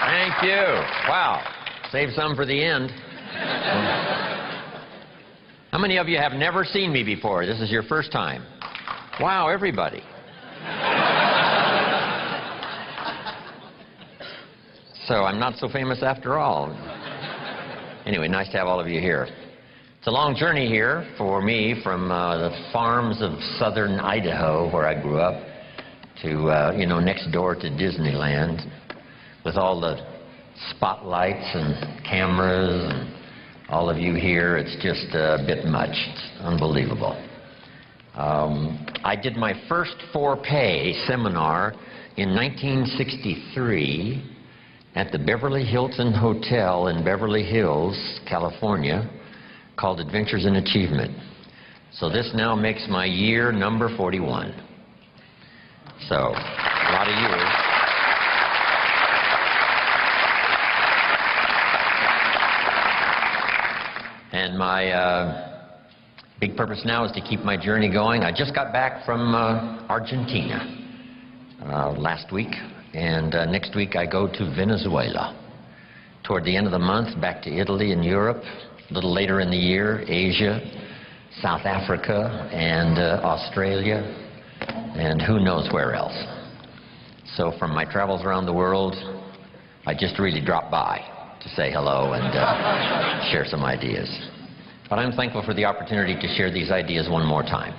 Thank you. Wow. Save some for the end. How many of you have never seen me before? This is your first time. Wow, everybody. So I'm not so famous after all. Anyway, nice to have all of you here. It's a long journey here for me from the farms of southern Idaho, where I grew up, to, next door to Disneyland, with all the spotlights and cameras and all of you here. It's just a bit much. It's unbelievable. I did my first for-pay seminar in 1963 at the Beverly Hilton Hotel in Beverly Hills, California, called Adventures in Achievement. So this now makes my year number 41. So, a lot of years. And my big purpose now is to keep my journey going. I just got back from Argentina last week, and next week I go to Venezuela. Toward the end of the month, back to Italy and Europe. A little later in the year, Asia, South Africa, and Australia, and who knows where else. So from my travels around the world, I just really dropped by to say hello and share some ideas. But I'm thankful for the opportunity to share these ideas one more time.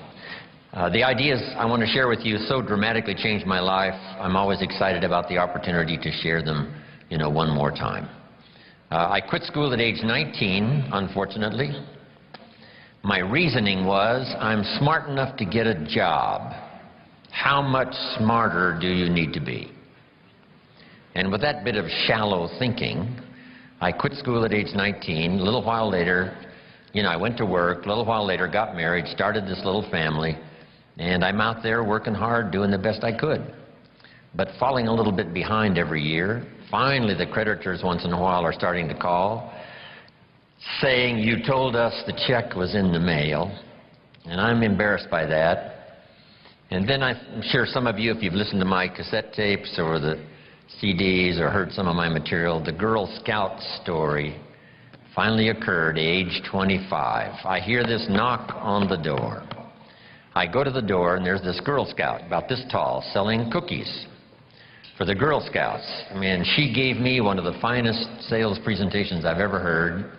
The ideas I want to share with you so dramatically changed my life. I'm always excited about the opportunity to share them, one more time. I quit school at age 19, unfortunately. My reasoning was, I'm smart enough to get a job. How much smarter do you need to be? And with that bit of shallow thinking, I quit school at age 19. A little while later, I went to work. A little while later, got married, started this little family, and I'm out there working hard, doing the best I could. But falling a little bit behind every year. Finally, the creditors once in a while are starting to call, saying, you told us the check was in the mail. And I'm embarrassed by that. And then I'm sure some of you, if you've listened to my cassette tapes or the CDs or heard some of my material, the Girl Scout story finally occurred, age 25. I hear this knock on the door. I go to the door, and there's this Girl Scout, about this tall, selling cookies for the Girl Scouts. She gave me one of the finest sales presentations I've ever heard.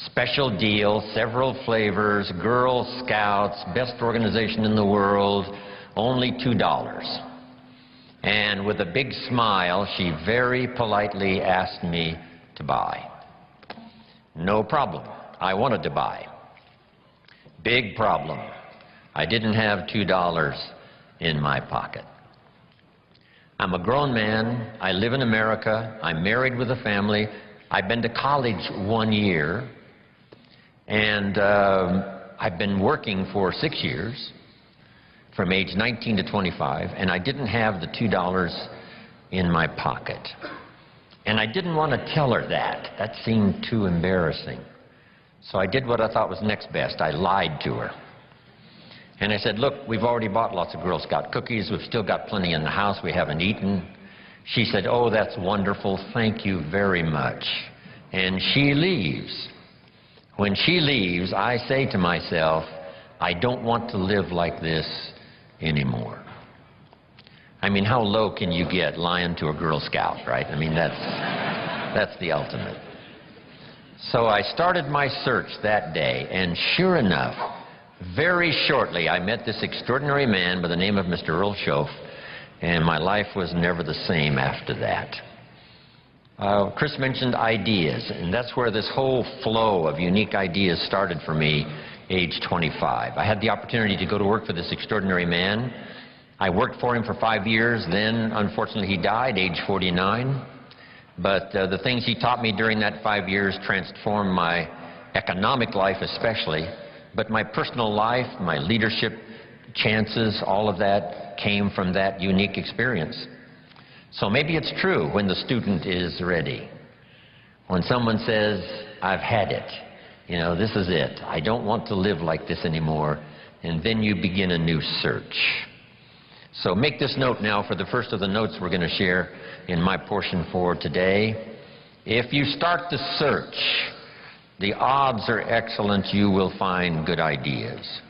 Special deal, several flavors, Girl Scouts, best organization in the world, only $2. And with a big smile, she very politely asked me to buy. No problem. I wanted to buy. Big problem. I didn't have $2 in my pocket. I'm a grown man. I live in America. I'm married with a family. I've been to college 1 year. And I've been working for 6 years, from age 19 to 25, and I didn't have the $2 in my pocket. And I didn't want to tell her that. That seemed too embarrassing. So I did what I thought was next best. I lied to her. And I said, look, we've already bought lots of Girl Scout cookies. We've still got plenty in the house we haven't eaten. She said, oh, that's wonderful. Thank you very much. And she leaves. When she leaves, I say to myself, I don't want to live like this anymore. How low can you get lying to a Girl Scout, right? That's the ultimate. So I started my search that day, and sure enough, very shortly, I met this extraordinary man by the name of Mr. Earl Schoaf, and my life was never the same after that. Chris mentioned ideas, and that's where this whole flow of unique ideas started for me, age 25. I had the opportunity to go to work for this extraordinary man. I worked for him for 5 years. Then, unfortunately, he died, age 49. But the things he taught me during that 5 years transformed my economic life especially. But my personal life, my leadership chances, all of that came from that unique experience. So maybe it's true when the student is ready. When someone says, I've had it, this is it. I don't want to live like this anymore. And then you begin a new search. So make this note now for the first of the notes we're going to share in my portion for today. If you start the search, the odds are excellent you will find good ideas.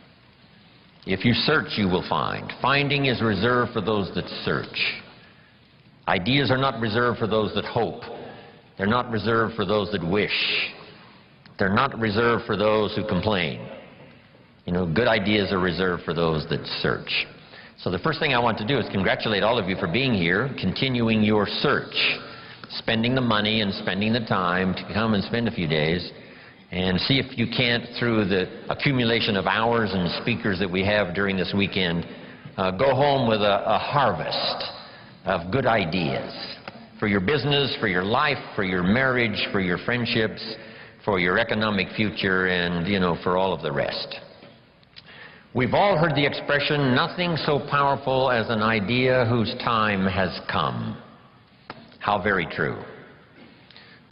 If you search, you will find. Finding is reserved for those that search. Ideas are not reserved for those that hope. They're not reserved for those that wish. They're not reserved for those who complain. You know, good ideas are reserved for those that search. So the first thing I want to do is congratulate all of you for being here, continuing your search, spending the money and spending the time to come and spend a few days and see if you can't, through the accumulation of hours and speakers that we have during this weekend, go home with a harvest of good ideas for your business, for your life, for your marriage, for your friendships, for your economic future, and, you know, for all of the rest. We've all heard the expression, nothing so powerful as an idea whose time has come. How very true.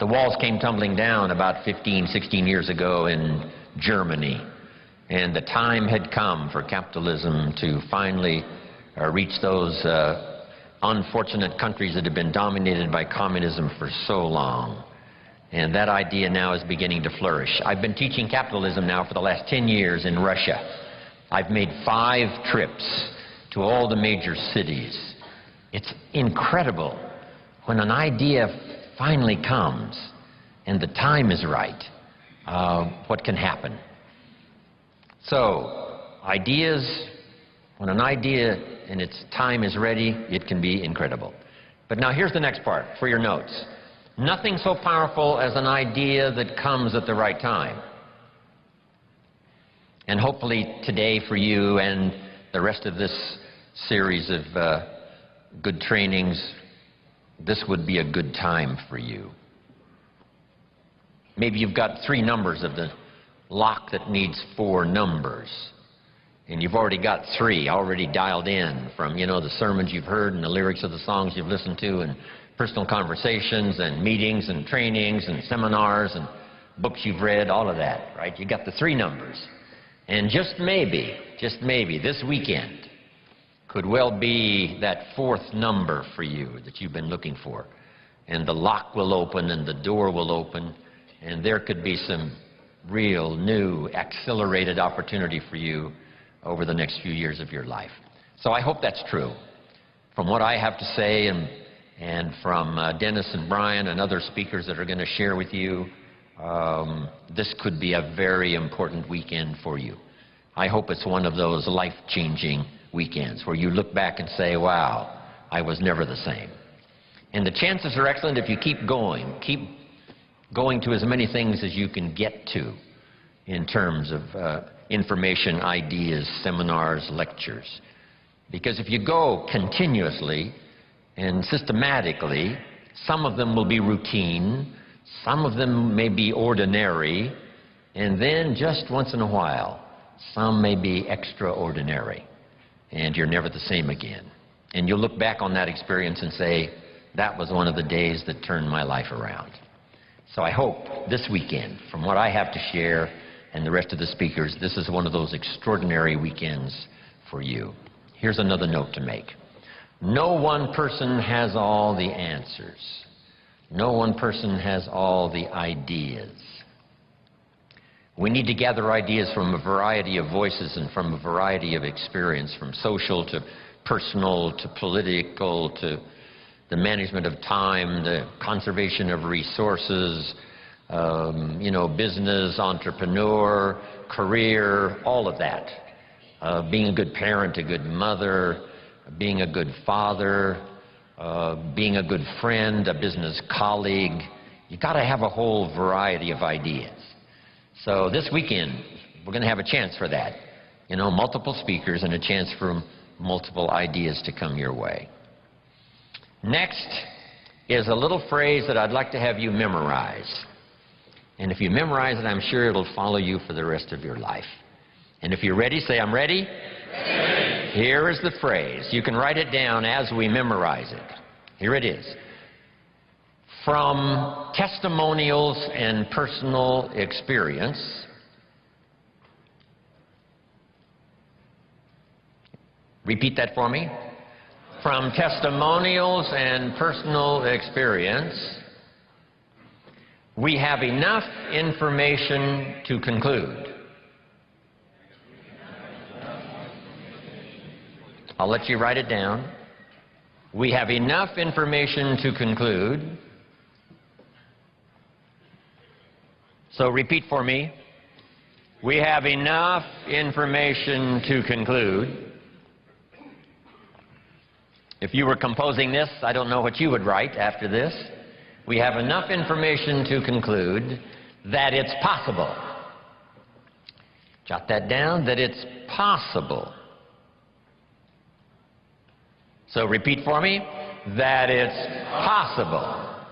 The walls came tumbling down about 15, 16 years ago in Germany, and the time had come for capitalism to finally reach those unfortunate countries that have been dominated by communism for so long. And that idea now is beginning to flourish. I've been teaching capitalism now for the last 10 years in Russia. I've made 5 trips to all the major cities. It's incredible when an idea finally comes and the time is right, what can happen. So, ideas, when an idea and its time is ready, it can be incredible. But now here's the next part for your notes. Nothing so powerful as an idea that comes at the right time. And hopefully today for you and the rest of this series of good trainings, this would be a good time for you. Maybe you've got 3 numbers of the lock that needs 4 numbers. And you've already got 3 already dialed in from, you know, the sermons you've heard and the lyrics of the songs you've listened to and personal conversations and meetings and trainings and seminars and books you've read, all of that, right? You got the 3 numbers. And just maybe, this weekend could well be that 4th number for you that you've been looking for. And the lock will open and the door will open, and there could be some real new accelerated opportunity for you over the next few years of your life. So I hope that's true. From what I have to say and from Dennis and Brian and other speakers that are going to share with you, this could be a very important weekend for you. I hope it's one of those life-changing weekends where you look back and say, wow, I was never the same. And the chances are excellent if you keep going to as many things as you can get to in terms of information, ideas, seminars, lectures. Because if you go continuously and systematically, some of them will be routine, some of them may be ordinary, and then just once in a while, some may be extraordinary, and you're never the same again. And you'll look back on that experience and say, that was one of the days that turned my life around. So I hope this weekend, from what I have to share and the rest of the speakers, this is one of those extraordinary weekends for you. Here's another note to make. No one person has all the answers. No one person has all the ideas. We need to gather ideas from a variety of voices and from a variety of experience, from social to personal to political to the management of time, the conservation of resources, business, entrepreneur, career, all of that. Being a good parent, a good mother, being a good father, being a good friend, a business colleague. You've got to have a whole variety of ideas. So this weekend, we're going to have a chance for that. You know, multiple speakers and a chance for multiple ideas to come your way. Next is a little phrase that I'd like to have you memorize. And if you memorize it, I'm sure it'll follow you for the rest of your life. And if you're ready, say, I'm ready. Ready. Here is the phrase. You can write it down as we memorize it. Here it is. From testimonials and personal experience, repeat that for me. From testimonials and personal experience, we have enough information to conclude. I'll let you write it down. We have enough information to conclude. So repeat for me. We have enough information to conclude. If you were composing this, I don't know what you would write after this. We have enough information to conclude that it's possible. Jot that down, that it's possible. So repeat for me, that it's possible.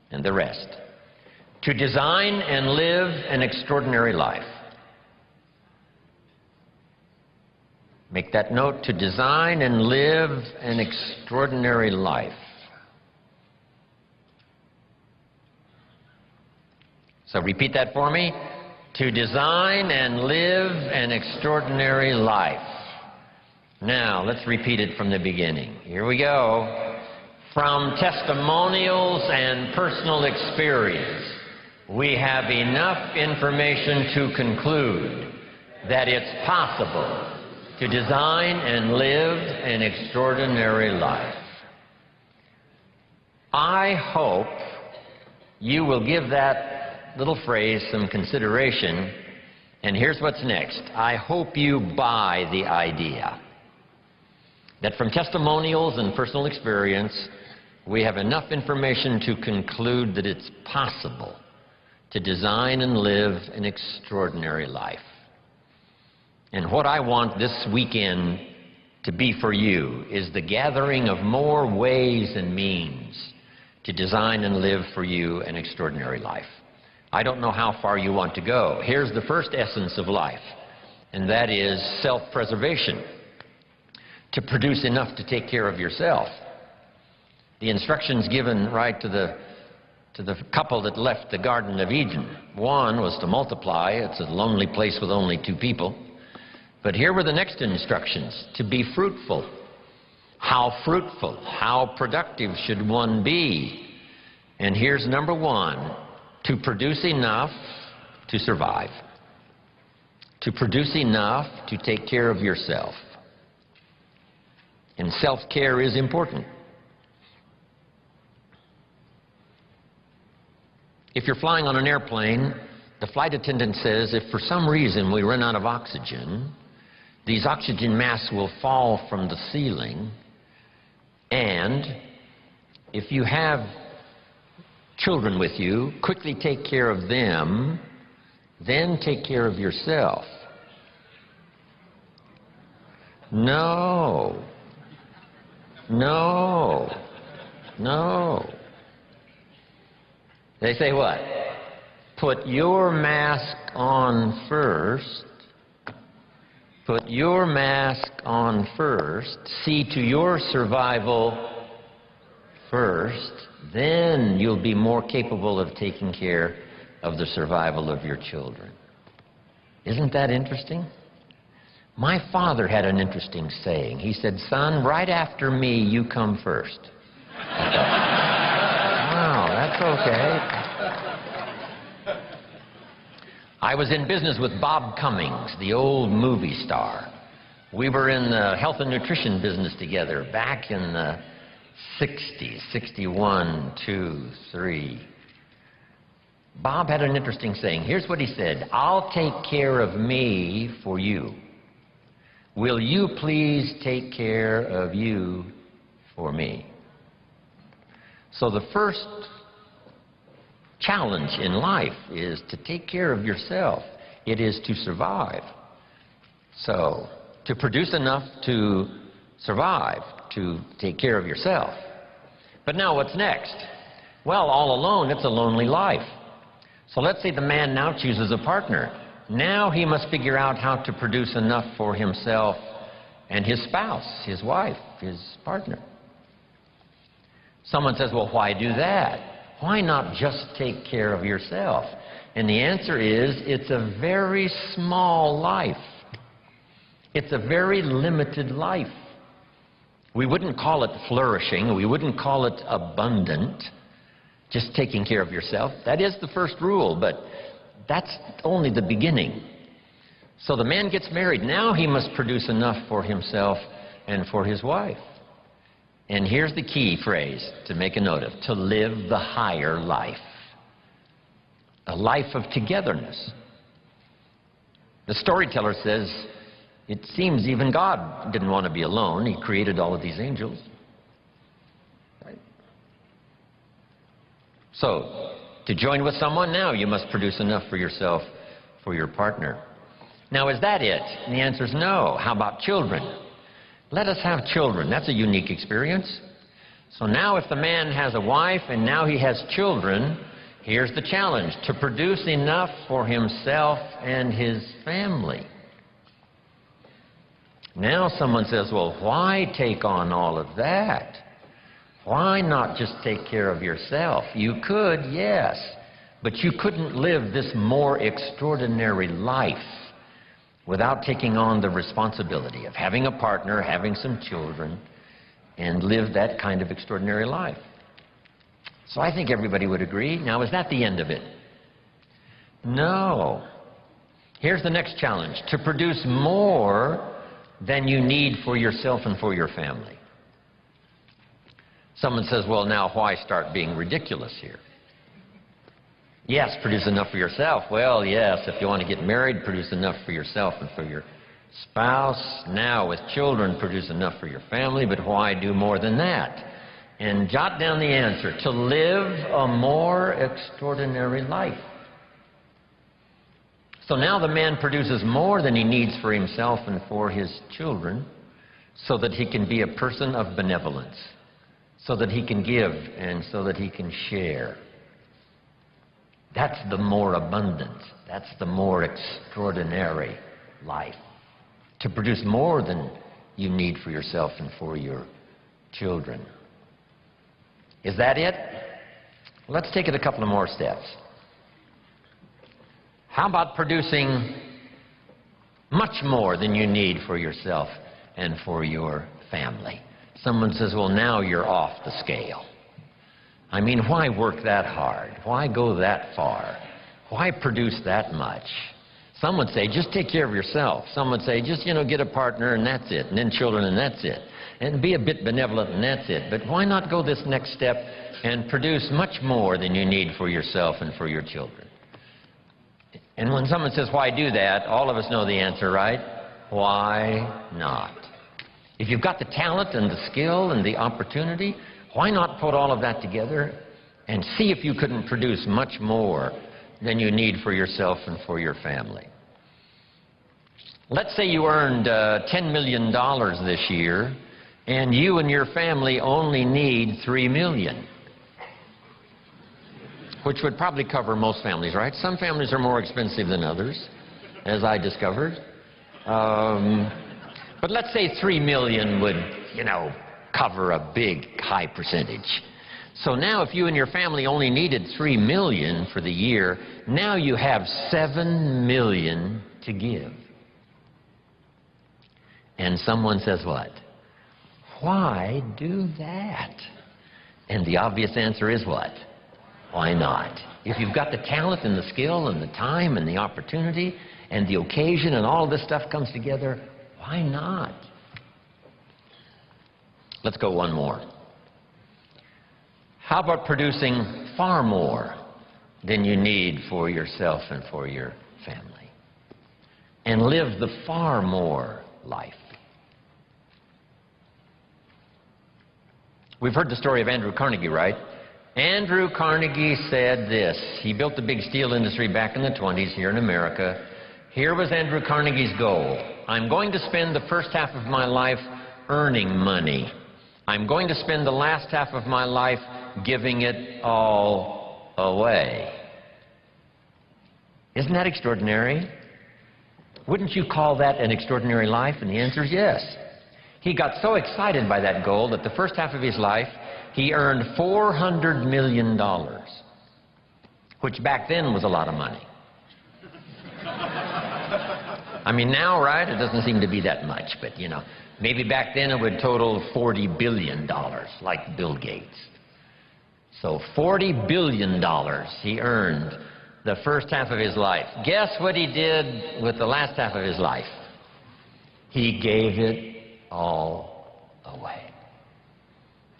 And the rest. To design and live an extraordinary life. Make that note, to design and live an extraordinary life. So repeat that for me. To design and live an extraordinary life. Now, let's repeat it from the beginning. Here we go. From testimonials and personal experience, we have enough information to conclude that it's possible to design and live an extraordinary life. I hope you will give that little phrase some consideration, and here's what's next. I hope you buy the idea that from testimonials and personal experience, we have enough information to conclude that it's possible to design and live an extraordinary life. And what I want this weekend to be for you is the gathering of more ways and means to design and live for you an extraordinary life. I don't know how far you want to go. Here's the first essence of life, and that is self-preservation. To produce enough to take care of yourself. The instructions given right to the couple that left the Garden of Eden. One was to multiply. It's a lonely place with only 2 people. But here were the next instructions, to be fruitful. How fruitful, how productive should one be? And here's number 1, to produce enough to survive. To produce enough to take care of yourself. And self-care is important. If you're flying on an airplane, the flight attendant says if for some reason we run out of oxygen, these oxygen masks will fall from the ceiling, and if you have children with you, quickly take care of them, then take care of yourself. No. No. No. They say what? Put your mask on first. Put your mask on first. See to your survival first. Then you'll be more capable of taking care of the survival of your children. Isn't that interesting? My father had an interesting saying. He said, son, right after me, you come first. I thought, wow, that's okay. I was in business with Bob Cummings, the old movie star. We were in the health and nutrition business together back in the 60s, 61, 2, 3. Bob had an interesting saying. Here's what he said, I'll take care of me for you. Will you please take care of you for me? So the first challenge in life is to take care of yourself. It is to survive. So, to produce enough to survive, to take care of yourself. But now what's next? Well, all alone, it's a lonely life. So let's say the man now chooses a partner. Now he must figure out how to produce enough for himself and his spouse, his wife, his partner. Someone says, well, why do that? Why not just take care of yourself? And the answer is, it's a very small life. It's a very limited life. We wouldn't call it flourishing. We wouldn't call it abundant. Just taking care of yourself. That is the first rule, but that's only the beginning. So the man gets married. Now he must produce enough for himself and for his wife. And here's the key phrase to make a note of: to live the higher life. A life of togetherness. The storyteller says, it seems even God didn't want to be alone. He created all of these angels. Right? So, to join with someone, now you must produce enough for yourself, for your partner. Now, is that it? And the answer is no. How about children? Let us have children. That's a unique experience. So now if the man has a wife and now he has children, here's the challenge: to produce enough for himself and his family. Now someone says, well, why take on all of that? Why not just take care of yourself? You could, yes, but you couldn't live this more extraordinary life without taking on the responsibility of having a partner, having some children, and live that kind of extraordinary life. So I think everybody would agree. Now, is that the end of it? No. Here's the next challenge: to produce more than you need for yourself and for your family. Someone says, well, now why start being ridiculous here? Yes, produce enough for yourself. Well, yes, if you want to get married, produce enough for yourself and for your spouse. Now, with children, produce enough for your family, but why do more than that? And jot down the answer: to live a more extraordinary life. So now the man produces more than he needs for himself and for his children, so that he can be a person of benevolence, so that he can give and so that he can share. That's the more abundant, that's the more extraordinary life. To produce more than you need for yourself and for your children. Is that it? Let's take it a couple of more steps. How about producing much more than you need for yourself and for your family? Someone says, well, now you're off the scale. I mean, why work that hard? Why go that far? Why produce that much? Some would say, just take care of yourself. Some would say, just, get a partner and that's it, and then children and that's it. And be a bit benevolent and that's it. But why not go this next step and produce much more than you need for yourself and for your children? And when someone says, why do that? All of us know the answer, right? Why not? If you've got the talent and the skill and the opportunity, why not put all of that together and see if you couldn't produce much more than you need for yourself and for your family? Let's say you earned $10 million this year, and you and your family only need $3 million. Which would probably cover most families, right? Some families are more expensive than others, as I discovered. But let's say $3 million would, cover a big, high percentage. So now if you and your family only needed $3 million for the year, now you have $7 million to give. And someone says what? Why do that? And the obvious answer is what? Why not? If you've got the talent and the skill and the time and the opportunity and the occasion and all this stuff comes together, why not? Let's go one more. How about producing far more than you need for yourself and for your family? And live the far more life. We've heard the story of Andrew Carnegie, right? Andrew Carnegie said this. He built the big steel industry back in the 20s here in America. Here was Andrew Carnegie's goal. I'm going to spend the first half of my life earning money. I'm going to spend the last half of my life giving it all away. Isn't that extraordinary? Wouldn't you call that an extraordinary life? And the answer is yes. He got so excited by that goal that the first half of his life he earned $400 million, which back then was a lot of money. I mean, now, right, it doesn't seem to be that much, but, you know, maybe back then it would total $40 billion, like Bill Gates. So $40 billion he earned the first half of his life. Guess what he did with the last half of his life? He gave it all away.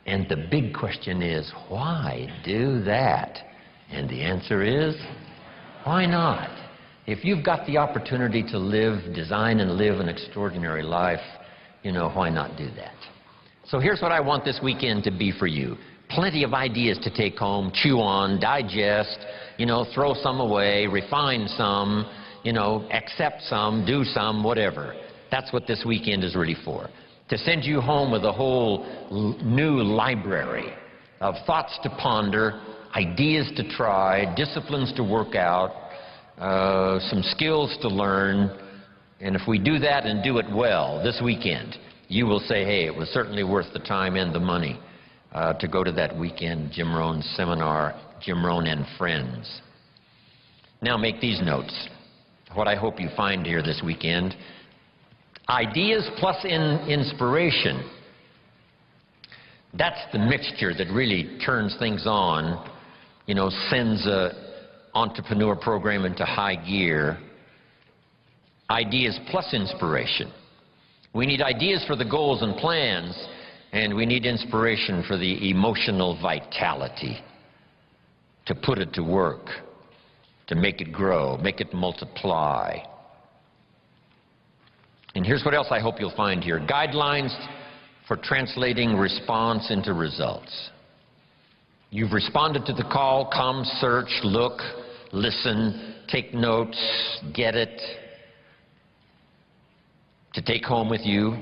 And the big question is, why do that? And the answer is, why not? If you've got the opportunity to live, design and live an extraordinary life, you know, why not do that? So here's what I want this weekend to be for you. Plenty of ideas to take home, chew on, digest, you know, throw some away, refine some, you know, accept some, do some, whatever. That's what this weekend is really for. To send you home with a whole new library of thoughts to ponder, ideas to try, disciplines to work out, some skills to learn. And if we do that and do it well this weekend, you will say, hey, it was certainly worth the time and the money to go to that weekend Jim Rohn seminar, Jim Rohn and Friends. Now make these notes. What I hope you find here this weekend: ideas plus inspiration. That's the mixture that really turns things on, you know, sends an entrepreneur program into high gear. Ideas plus inspiration. We need ideas for the goals and plans, and we need inspiration for the emotional vitality to put it to work, to make it grow, make it multiply. And here's what else I hope you'll find here: guidelines for translating response into results. You've responded to the call. Come, search, look, listen, take notes, get it, to take home with you.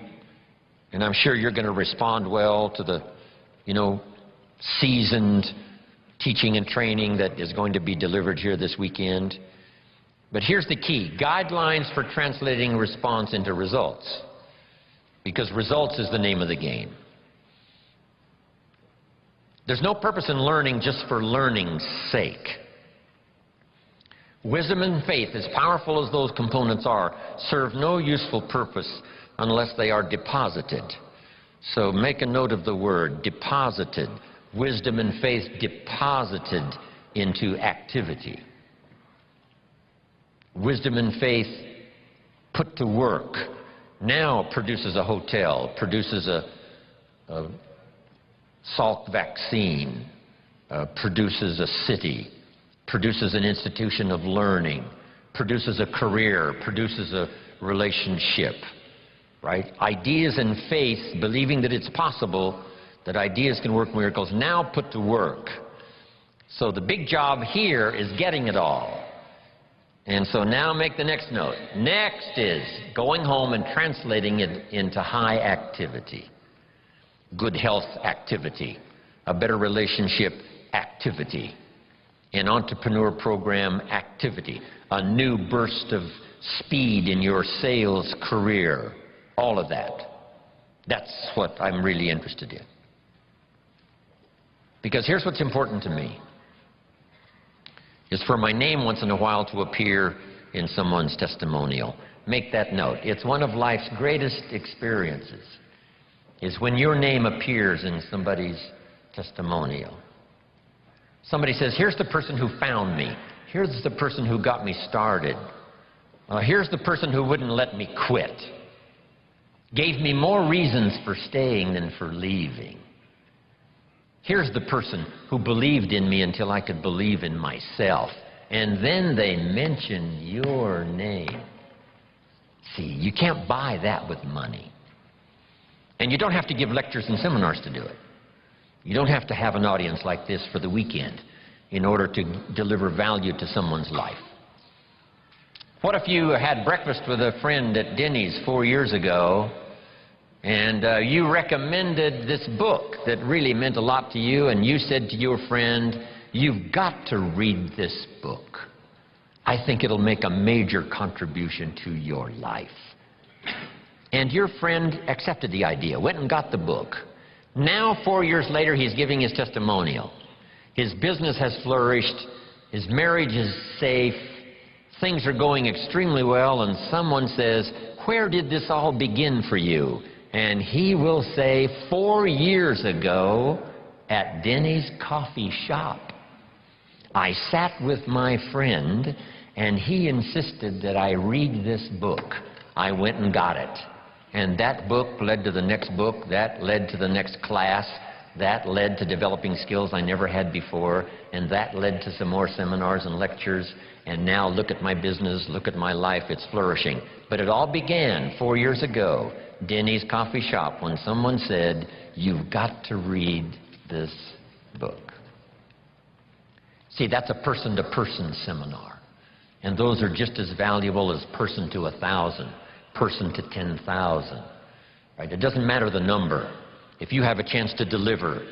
And I'm sure you're going to respond well to the, you know, seasoned teaching and training that is going to be delivered here this weekend. But here's the key: guidelines for translating response into results. Because results is the name of the game. There's no purpose in learning just for learning's sake. Wisdom and faith, as powerful as those components are, serve no useful purpose unless they are deposited. So make a note of the word, deposited. Wisdom and faith deposited into activity. Wisdom and faith put to work now produces a hotel, produces a Salk vaccine, produces a city, produces an institution of learning, produces a career, produces a relationship, right? Ideas and faith, believing that it's possible, that ideas can work miracles, now put to work. So the big job here is getting it all. And so now make the next note. Next is going home and translating it into high activity. Good health activity, a better relationship activity, an entrepreneur program activity, a new burst of speed in your sales career, all of that. That's what I'm really interested in. Because here's what's important to me, is for my name once in a while to appear in someone's testimonial. Make that note. It's one of life's greatest experiences, is when your name appears in somebody's testimonial. Somebody says, here's the person who found me. Here's the person who got me started. Here's the person who wouldn't let me quit. Gave me more reasons for staying than for leaving. Here's the person who believed in me until I could believe in myself. And then they mention your name. See, you can't buy that with money. And you don't have to give lectures and seminars to do it. You don't have to have an audience like this for the weekend in order to deliver value to someone's life. What if you had breakfast with a friend at Denny's 4 years ago, and you recommended this book that really meant a lot to you, and you said to your friend, you've got to read this book. I think it'll make a major contribution to your life. And your friend accepted the idea, went and got the book. Now, 4 years later, he's giving his testimonial. His business has flourished. His marriage is safe. things are going extremely well, and someone says, "Where did this all begin for you?" And he will say, 4 years ago at Denny's coffee shop. I sat with my friend, and he insisted that I read this book. I went and got it. And that book led to the next book, that led to the next class, that led to developing skills I never had before, and that led to some more seminars and lectures. And now look at my business, look at my life, it's flourishing. But it all began 4 years ago, Denny's coffee shop, when someone said, "You've got to read this book." See, that's a person-to-person seminar. And those are just as valuable as person to 1,000, person to 10,000. Right? It doesn't matter the number. If you have a chance to deliver,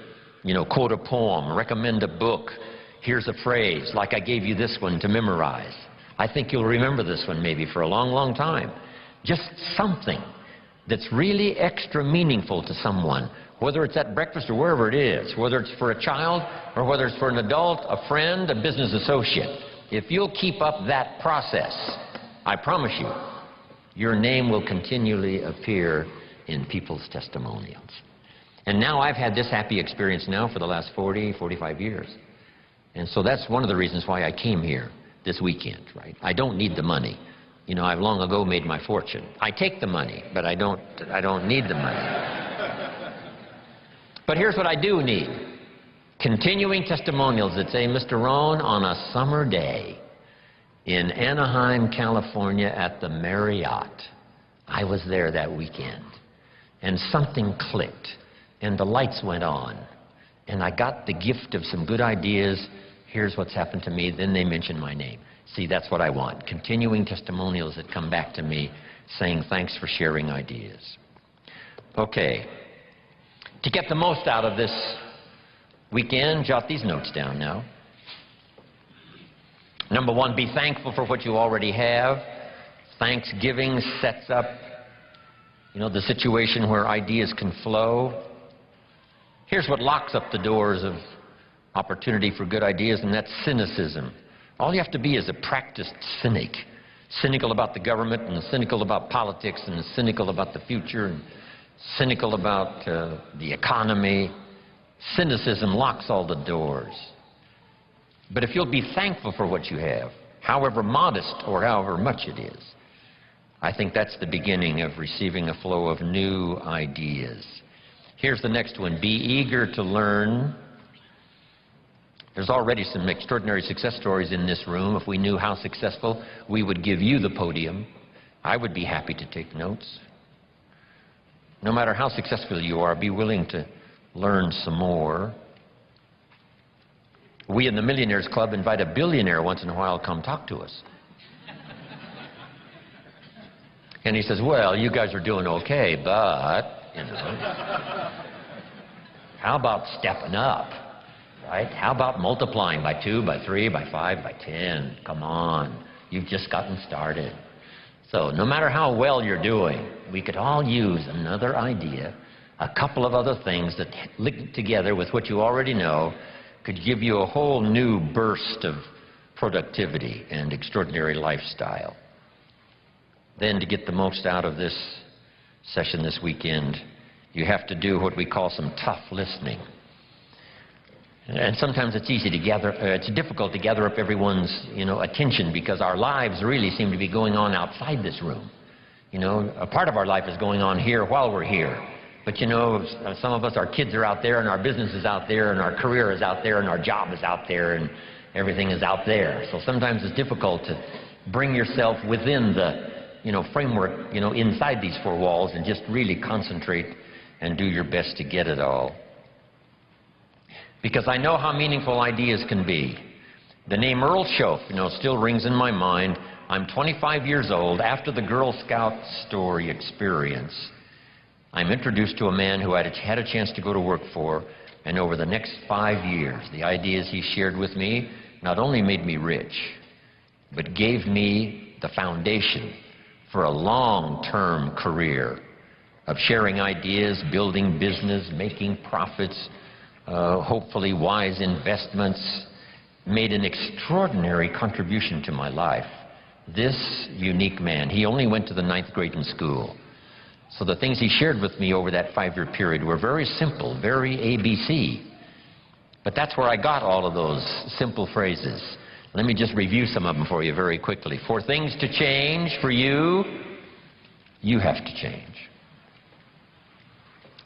quote a poem, recommend a book, here's a phrase, like I gave you this one to memorize. I think you'll remember this one maybe for a long, long time. Just something that's really extra meaningful to someone, whether it's at breakfast or wherever it is, whether it's for a child or whether it's for an adult, a friend, a business associate. If you'll keep up that process, I promise you, your name will continually appear in people's testimonials. And now I've had this happy experience now for the last 40, 45 years. And so that's one of the reasons why I came here this weekend, right? I don't need the money. I've long ago made my fortune. I take the money, but I don't need the money. But here's what I do need. Continuing testimonials that say, "Mr. Rohn, on a summer day in Anaheim, California at the Marriott, I was there that weekend, and something clicked, and the lights went on, and I got the gift of some good ideas. Here's what's happened to me." Then they mention my name. See, that's what I want. Continuing testimonials that come back to me saying, "Thanks for sharing ideas." Okay. To get the most out of this weekend, jot these notes down now. Number one, be thankful for what you already have. Thanksgiving sets up, the situation where ideas can flow. Here's what locks up the doors of opportunity for good ideas, and that's cynicism. All you have to be is a practiced cynic. Cynical about the government, and cynical about politics, and cynical about the future, and cynical about the economy. Cynicism locks all the doors. But if you'll be thankful for what you have, however modest or however much it is, I think that's the beginning of receiving a flow of new ideas. Here's the next one. Be eager to learn. There's already some extraordinary success stories in this room. If we knew how successful, we would give you the podium. I would be happy to take notes. No matter how successful you are, be willing to learn some more. We in the Millionaires Club invite a billionaire once in a while to come talk to us. And he says, "Well, you guys are doing okay, but, how about stepping up? Right? How about multiplying by 2, by 3, by 5, by 10? Come on. You've just gotten started." So no matter how well you're doing, we could all use another idea, a couple of other things that linked together with what you already know could give you a whole new burst of productivity and extraordinary lifestyle. Then to get the most out of this session this weekend, you have to do what we call some tough listening. And sometimes it's it's difficult to gather up everyone's, attention, because our lives really seem to be going on outside this room. A part of our life is going on here while we're here. But some of us, our kids are out there, and our business is out there, and our career is out there, and our job is out there, and everything is out there. So sometimes it's difficult to bring yourself within the, framework, inside these four walls, and just really concentrate and do your best to get it all. Because I know how meaningful ideas can be. The name Earl Shoaf, still rings in my mind. I'm 25 years old. After the Girl Scout story experience, I'm introduced to a man who I had a chance to go to work for, and over the next 5 years, the ideas he shared with me not only made me rich, but gave me the foundation for a long-term career of sharing ideas, building business, making profits, hopefully wise investments, made an extraordinary contribution to my life This unique man, he only went to the 9th grade in school. So the things he shared with me over that 5-year period were very simple, very ABC. But that's where I got all of those simple phrases. Let me just review some of them for you very quickly. For things to change for you, you have to change.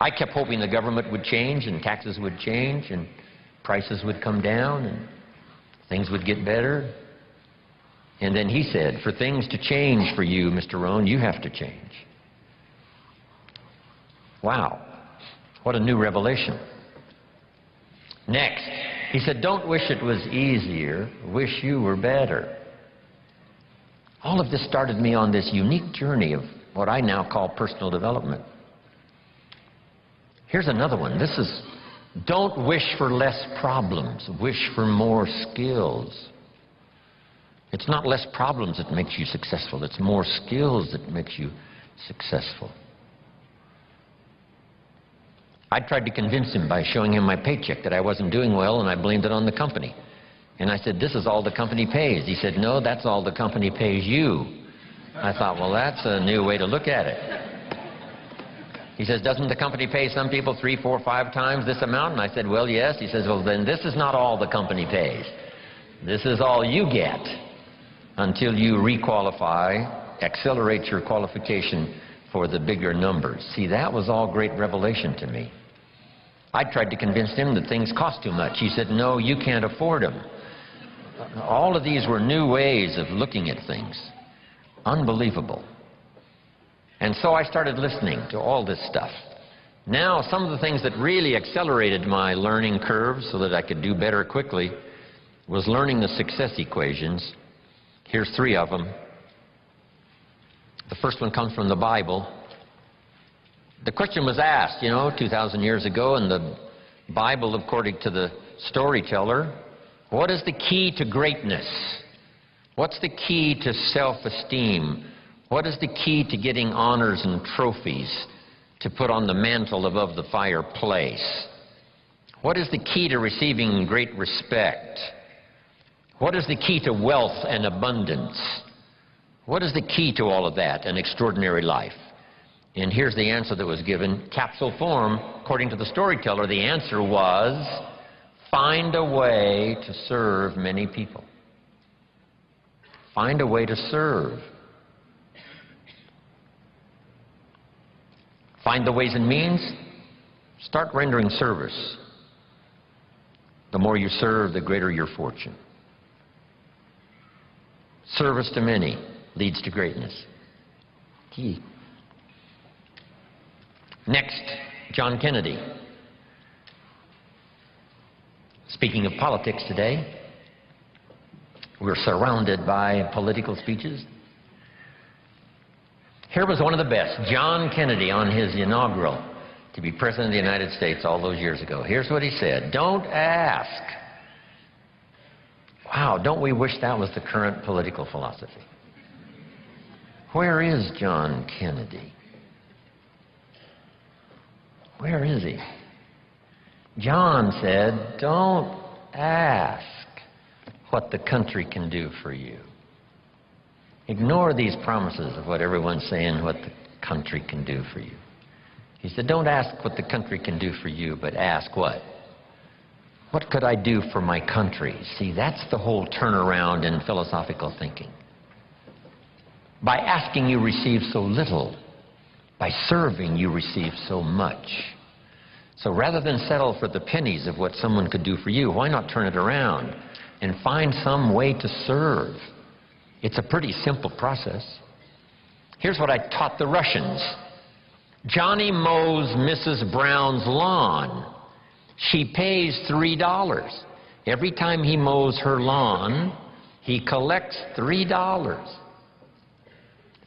I kept hoping the government would change and taxes would change and prices would come down and things would get better. And then he said, for things to change for you, Mr. Rohn, you have to change. Wow, what a new revelation. Next, he said, don't wish it was easier, wish you were better. All of this started me on this unique journey of what I now call personal development. Here's another one. This is, don't wish for less problems, wish for more skills. It's not less problems that makes you successful, it's more skills that makes you successful. I tried to convince him by showing him my paycheck that I wasn't doing well, and I blamed it on the company. And I said, this is all the company pays. He said, no, that's all the company pays you. I thought, well, that's a new way to look at it. He says, doesn't the company pay some people 3, 4, 5 times this amount? And I said, well, yes. He says, well, then this is not all the company pays. This is all you get until you requalify, accelerate your qualification for the bigger numbers. See, that was all great revelation to me. I tried to convince him that things cost too much. He said, no, you can't afford them. All of these were new ways of looking at things. Unbelievable. And so I started listening to all this stuff. Now, some of the things that really accelerated my learning curve so that I could do better quickly was learning the success equations. Here's 3 of them. The first one comes from the Bible. The question was asked, 2,000 years ago in the Bible, according to the storyteller, what is the key to greatness? What's the key to self-esteem? What is the key to getting honors and trophies to put on the mantle above the fireplace? What is the key to receiving great respect? What is the key to wealth and abundance? What is the key to all of that? An extraordinary life. And here's the answer that was given, capsule form. According to the storyteller, the answer was, find a way to serve many people. Find a way to serve. Find the ways and means. Start rendering service. The more you serve, the greater your fortune. Service to many leads to greatness. Key. Next, John Kennedy. Speaking of politics today, we're surrounded by political speeches. Here was one of the best, John Kennedy, on his inaugural to be President of the United States all those years ago. Here's what he said, don't ask. Wow, don't we wish that was the current political philosophy? Where is John Kennedy? Where is he? John said, don't ask what the country can do for you. Ignore these promises of what everyone's saying, what the country can do for you. He said, don't ask what the country can do for you, but ask what? What could I do for my country? See, that's the whole turnaround in philosophical thinking. By asking, you receive so little. By serving, you receive so much. So rather than settle for the pennies of what someone could do for you, why not turn it around and find some way to serve? It's a pretty simple process. Here's what I taught the Russians. Johnny mows Mrs. Brown's lawn. She pays $3. Every time he mows her lawn, he collects $3.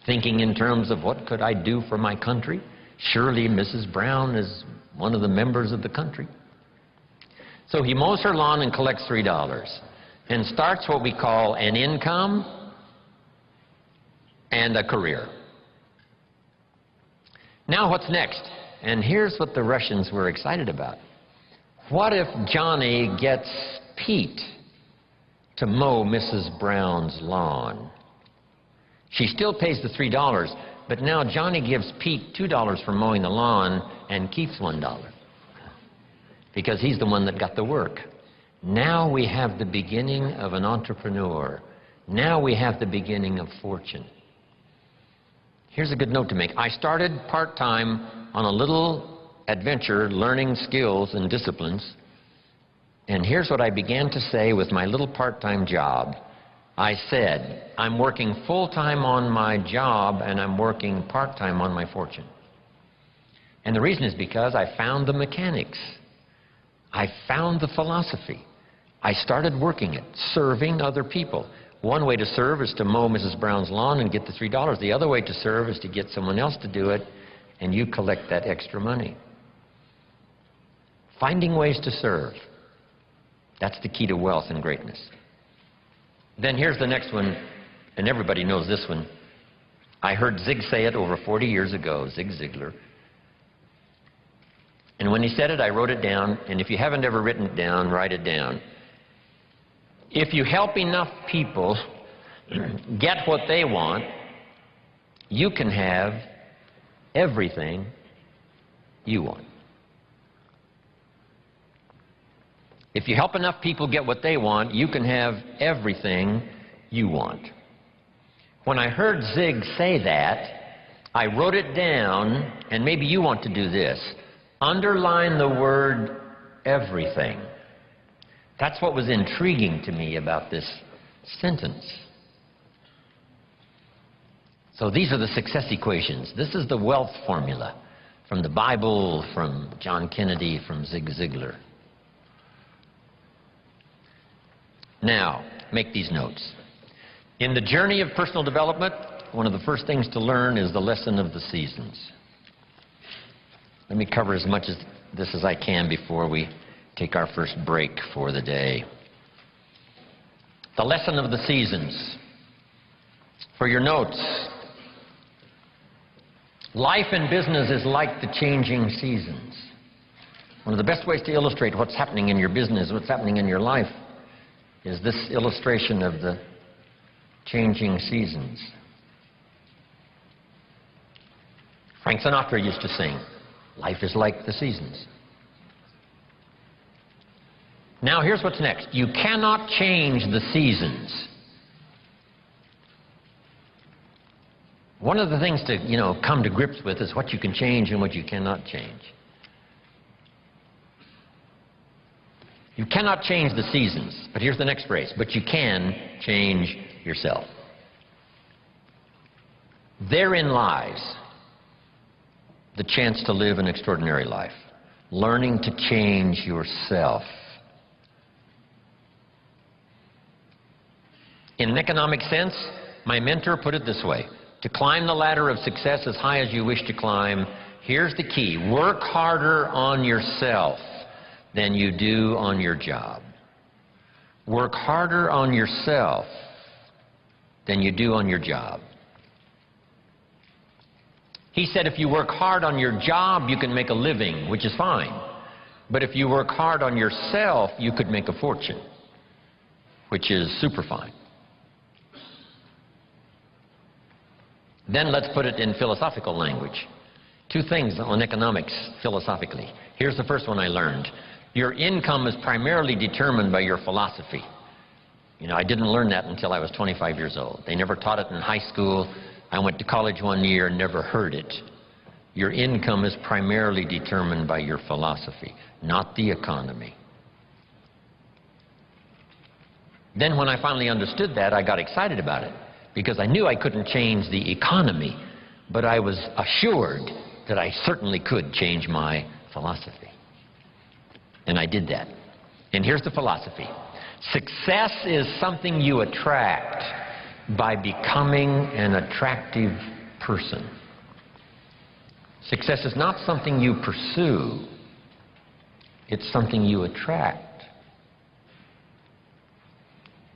Thinking in terms of what could I do for my country? Surely Mrs. Brown is one of the members of the country. So he mows her lawn and collects $3 and starts what we call an income and a career. Now what's next? And here's what the Russians were excited about. What if Johnny gets Pete to mow Mrs. Brown's lawn? She still pays the $3, but now Johnny gives Pete $2 for mowing the lawn and keeps $1 because he's the one that got the work. Now we have the beginning of an entrepreneur. Now we have the beginning of fortune. Here's a good note to make. I started part-time on a little adventure learning skills and disciplines, and here's what I began to say with my little part-time job. I said, I'm working full-time on my job and I'm working part-time on my fortune. And the reason is because I found the mechanics. I found the philosophy. I started working it, serving other people. One way to serve is to mow Mrs. Brown's lawn and get the $3. The other way to serve is to get someone else to do it and you collect that extra money. Finding ways to serve. That's the key to wealth and greatness. Then here's the next one, and everybody knows this one. I heard Zig say it over 40 years ago, Zig Ziglar. And when he said it, I wrote it down, and if you haven't ever written it down, write it down. If you help enough people get what they want, you can have everything you want. If you help enough people get what they want, you can have everything you want. When I heard Zig say that, I wrote it down, and maybe you want to do this. Underline the word everything. That's what was intriguing to me about this sentence. So these are the success equations. This is the wealth formula from the Bible, from John Kennedy, from Zig Ziglar. Now, make these notes. In the journey of personal development, one of the first things to learn is the lesson of the seasons. Let me cover as much of this as I can before we take our first break for the day. The lesson of the seasons. For your notes, life and business is like the changing seasons. One of the best ways to illustrate what's happening in your business, what's happening in your life, is this illustration of the changing seasons. Frank Sinatra used to sing, life is like the seasons. Now here's what's next. You cannot change the seasons. One of the things to, come to grips with is what you can change and what you cannot change. You cannot change the seasons, but here's the next phrase, but you can change yourself. Therein lies the chance to live an extraordinary life. Learning to change yourself. In an economic sense, my mentor put it this way. To climb the ladder of success as high as you wish to climb, here's the key. Work harder on yourself than you do on your job. Work harder on yourself than you do on your job. He said if you work hard on your job, you can make a living, which is fine. But if you work hard on yourself, you could make a fortune, which is super fine. Then let's put it in philosophical language. Two things on economics philosophically. Here's the first one I learned. Your income is primarily determined by your philosophy. I didn't learn that until I was 25 years old. They never taught it in high school. I went to college one year and never heard it. Your income is primarily determined by your philosophy, not the economy. Then when I finally understood that, I got excited about it because I knew I couldn't change the economy, but I was assured that I certainly could change my philosophy. And I did that. And here's the philosophy. Success is something you attract by becoming an attractive person. Success is not something you pursue. It's something you attract.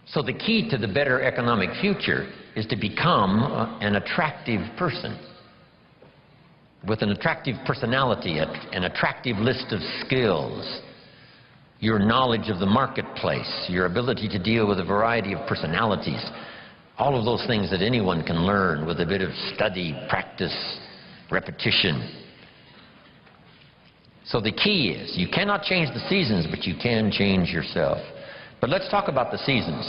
So the key to the better economic future is to become an attractive person with an attractive personality, an attractive list of skills, your knowledge of the marketplace, your ability to deal with a variety of personalities, All of those things that anyone can learn with a bit of study, practice, repetition. So the key is, you cannot change the seasons, but you can change yourself. But let's talk about the seasons.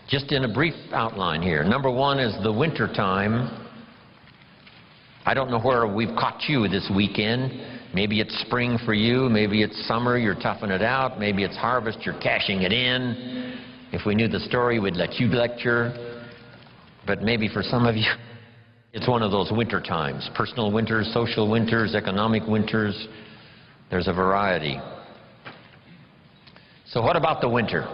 Just in a brief outline here. Number one is the winter time. I don't know where we've caught you this weekend. Maybe it's spring for you. Maybe it's summer, you're toughing it out. Maybe it's harvest, you're cashing it in. If we knew the story, we'd let you lecture. But maybe for some of you, it's one of those winter times. Personal winters, social winters, economic winters. There's a variety. So what about the winter?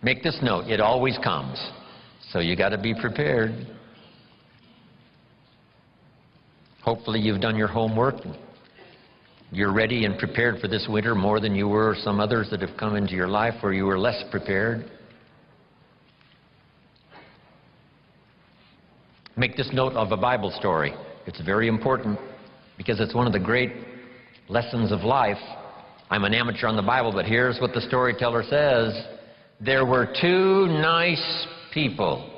Make this note, it always comes. So you got to be prepared. Hopefully you've done your homework. You're ready and prepared for this winter more than you were some others that have come into your life where you were less prepared. Make this note of a Bible story. It's very important because it's one of the great lessons of life. I'm an amateur on the Bible, but here's what the storyteller says. There were two nice people.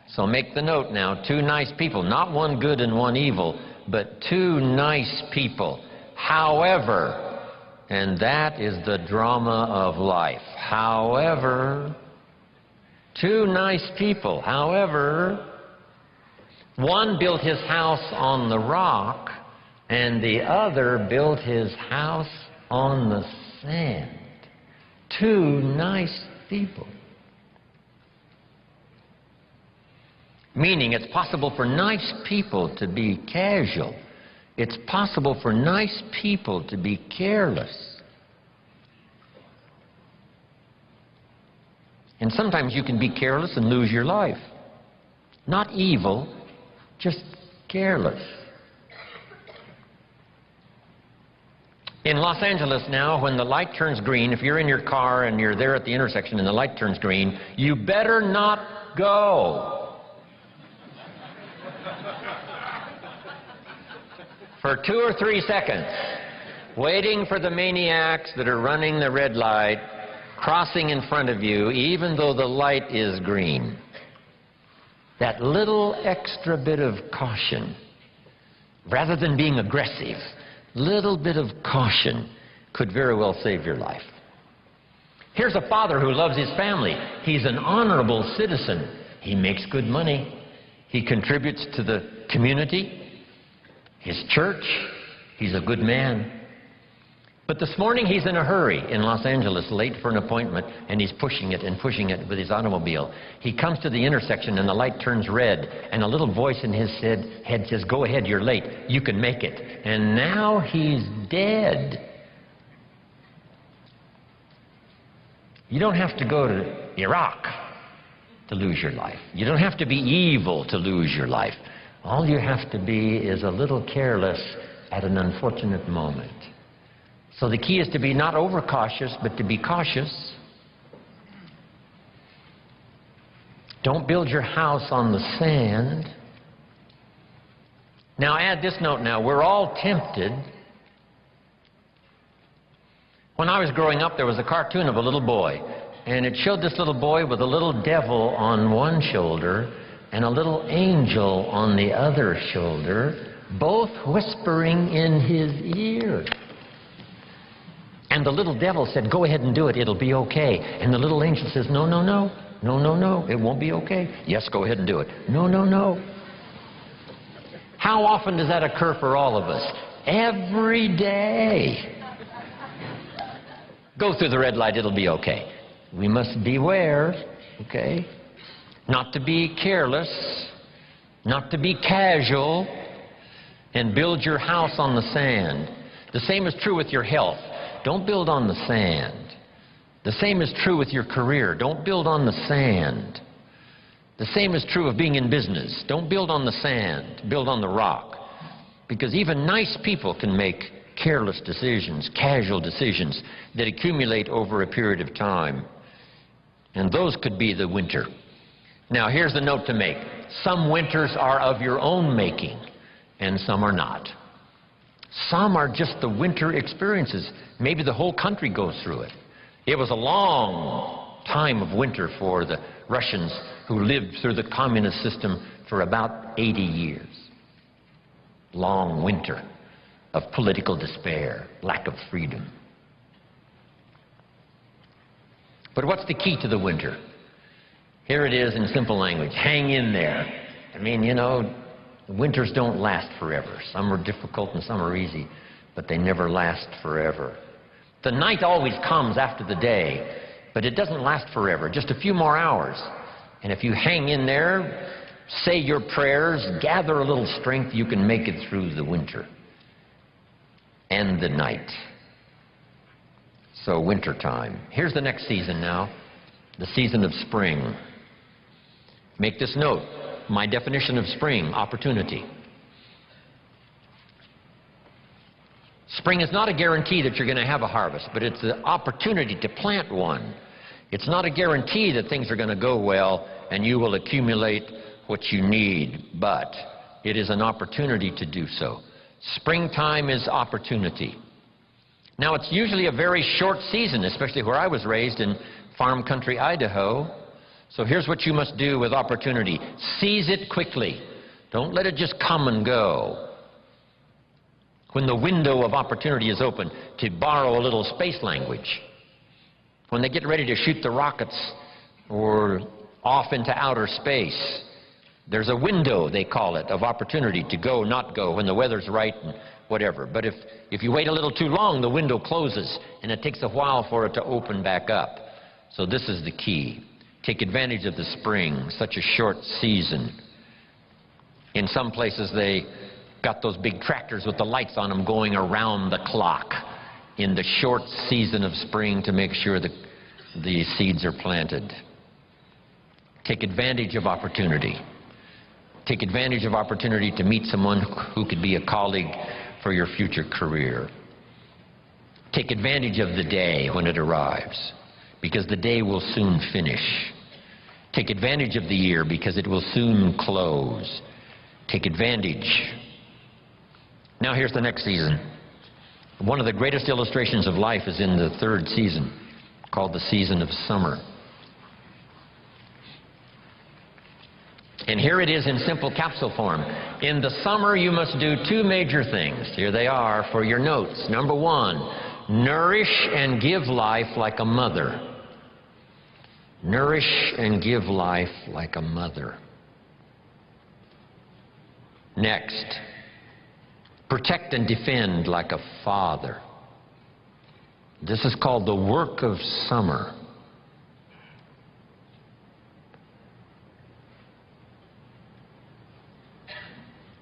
So make the note now, two nice people. Not one good and one evil, but two nice people. However, and that is the drama of life. However, two nice people. However, one built his house on the rock, and the other built his house on the sand. Two nice people. Meaning it's possible for nice people to be casual. It's possible for nice people to be careless. And sometimes you can be careless and lose your life. Not evil, just careless. In Los Angeles now, when the light turns green, if you're in your car and you're there at the intersection and the light turns green, you better not go. For 2 or 3 seconds, waiting for the maniacs that are running the red light, crossing in front of you, even though the light is green. That little extra bit of caution, rather than being aggressive, little bit of caution could very well save your life. Here's a father who loves his family. He's an honorable citizen. He makes good money. He contributes to the community, his church. He's a good man. But this morning he's in a hurry in Los Angeles, late for an appointment, and he's pushing it with his automobile. He comes to the intersection and the light turns red, and a little voice in his head says, "Go ahead, you're late. You can make it." And now he's dead. You don't have to go to Iraq to lose your life. You don't have to be evil to lose your life. All you have to be is a little careless at an unfortunate moment. So the key is to be not overcautious, but to be cautious. Don't build your house on the sand. Now add this note now. We're all tempted. When I was growing up, there was a cartoon of a little boy. And it showed this little boy with a little devil on one shoulder and a little angel on the other shoulder, both whispering in his ear. And the little devil said, "Go ahead and do it, it'll be okay." And the little angel says, "No, no, no, no, no, no, it won't be okay." "Yes, go ahead and do it." "No, no, no." How often does that occur for all of us? Every day. Go through the red light, it'll be okay. We must beware, okay? Not to be careless, not to be casual, and build your house on the sand. The same is true with your health. Don't build on the sand. The same is true with your career. Don't build on the sand. The same is true of being in business. Don't build on the sand. Build on the rock. Because even nice people can make careless decisions, casual decisions that accumulate over a period of time. And those could be the winter. Now, here's the note to make. Some winters are of your own making, and some are not. Some are just the winter experiences. Maybe the whole country goes through it. It was a long time of winter for the Russians who lived through the communist system for about 80 years. Long winter of political despair, lack of freedom. But what's the key to the winter? Here it is in simple language. Hang in there. I mean, you know, winters don't last forever. Some are difficult and some are easy, but they never last forever. The night always comes after the day, but it doesn't last forever, just a few more hours. And if you hang in there, say your prayers, gather a little strength, you can make it through the winter and the night. So winter time. Here's the next season now, the season of spring. Make this note. My definition of spring: opportunity. Spring is not a guarantee that you're going to have a harvest, but it's an opportunity to plant one. It's not a guarantee that things are going to go well and you will accumulate what you need, but it is an opportunity to do so. Springtime is opportunity. Now, it's usually a very short season, especially where I was raised in farm country Idaho. So here's what you must do with opportunity. Seize it quickly. Don't let it just come and go. When the window of opportunity is open, to borrow a little space language, when they get ready to shoot the rockets or off into outer space, there's a window, they call it, of opportunity to go, not go, when the weather's right and whatever. But if you wait a little too long, the window closes, and it takes a while for it to open back up. So this is the key. Take advantage of the spring, such a short season. In some places, they got those big tractors with the lights on them going around the clock in the short season of spring to make sure that the seeds are planted. Take advantage of opportunity. Take advantage of opportunity to meet someone who could be a colleague for your future career. Take advantage of the day when it arrives, because the day will soon finish. Take advantage of the year, because it will soon close. Take advantage. Now here's the next season. One of the greatest illustrations of life is in the third season, called the season of summer. And here it is in simple capsule form. In the summer, you must do two major things. Here they are for your notes. Number one, nourish and give life like a mother. Nourish and give life like a mother. Next, protect and defend like a father. This is called the work of summer.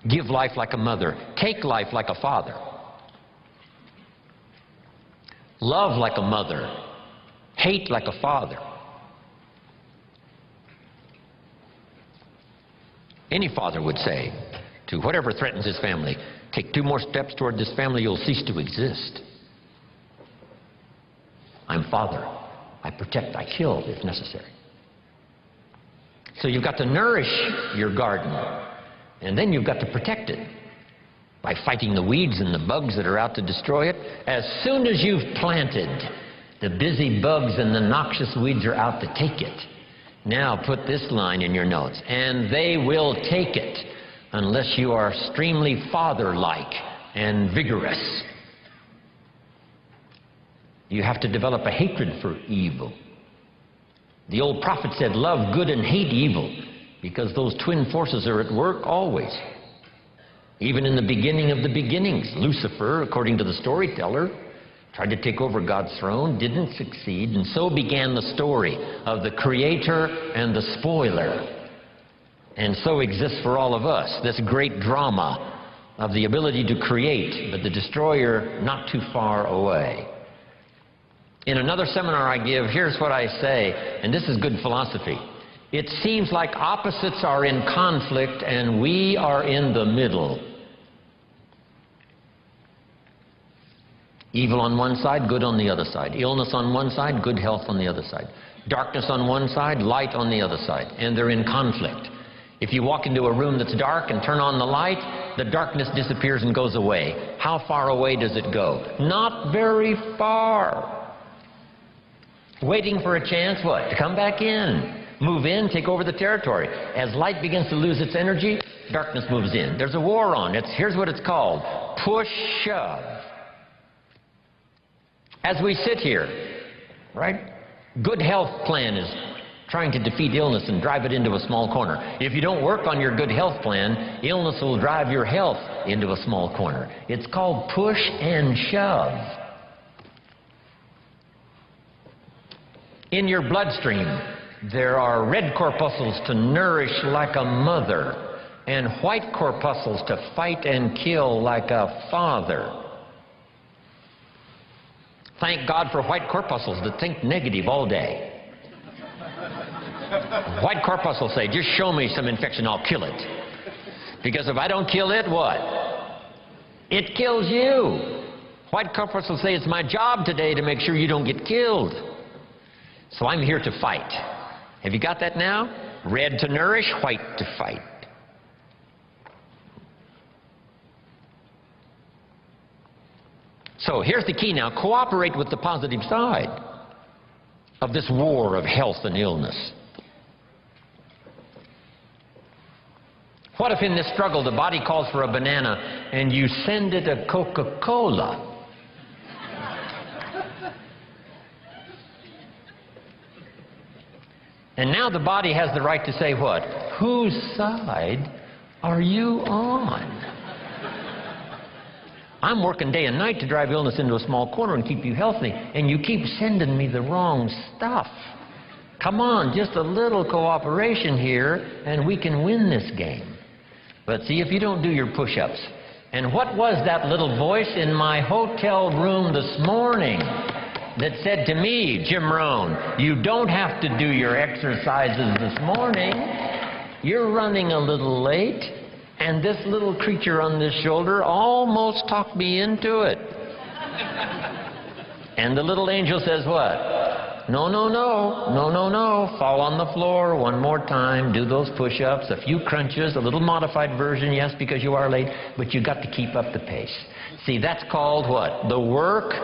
Give life like a mother. Take life like a father. Love like a mother. Hate like a father. Any father would say to whatever threatens his family, take two more steps toward this family, you'll cease to exist. I'm father. I protect, I kill if necessary. So you've got to nourish your garden, and then you've got to protect it by fighting the weeds and the bugs that are out to destroy it. As soon as you've planted, the busy bugs and the noxious weeds are out to take it. Now put this line in your notes, and they will take it unless you are extremely father-like and vigorous. You have to develop a hatred for evil. The old prophet said, love good and hate evil, because those twin forces are at work always. Even in the beginning of the beginnings, Lucifer, according to the storyteller, tried to take over God's throne, didn't succeed, and so began the story of the creator and the spoiler. And so exists for all of us this great drama of the ability to create, but the destroyer not too far away. In another seminar I give, here's what I say, and this is good philosophy. It seems like opposites are in conflict and we are in the middle. Evil on one side, good on the other side. Illness on one side, good health on the other side. Darkness on one side, light on the other side. And they're in conflict. If you walk into a room that's dark and turn on the light, the darkness disappears and goes away. How far away does it go? Not very far. Waiting for a chance, what? To come back in. Move in, take over the territory. As light begins to lose its energy, darkness moves in. There's a war on. Here's what it's called. Push-shove. As we sit here, right? Good health plan is trying to defeat illness and drive it into a small corner. If you don't work on your good health plan, illness will drive your health into a small corner. It's called push and shove. In your bloodstream, there are red corpuscles to nourish like a mother and white corpuscles to fight and kill like a father. Thank God for white corpuscles that think negative all day. White corpuscles say, just show me some infection, I'll kill it. Because if I don't kill it, what? It kills you. White corpuscles say, it's my job today to make sure you don't get killed. So I'm here to fight. Have you got that now? Red to nourish, white to fight. So here's the key now. Cooperate with the positive side of this war of health and illness. What if in this struggle the body calls for a banana and you send it a Coca-Cola? And now the body has the right to say what? Whose side are you on? I'm working day and night to drive illness into a small corner and keep you healthy, and you keep sending me the wrong stuff. Come on, just a little cooperation here, and we can win this game. But see, if you don't do your push-ups, and what was that little voice in my hotel room this morning that said to me, Jim Rohn, you don't have to do your exercises this morning. You're running a little late. And this little creature on this shoulder almost talked me into it. And the little angel says what? No, no, no, no, no, no. Fall on the floor one more time. Do those push-ups, a few crunches, a little modified version, yes, because you are late, but you got to keep up the pace. See, that's called what? The work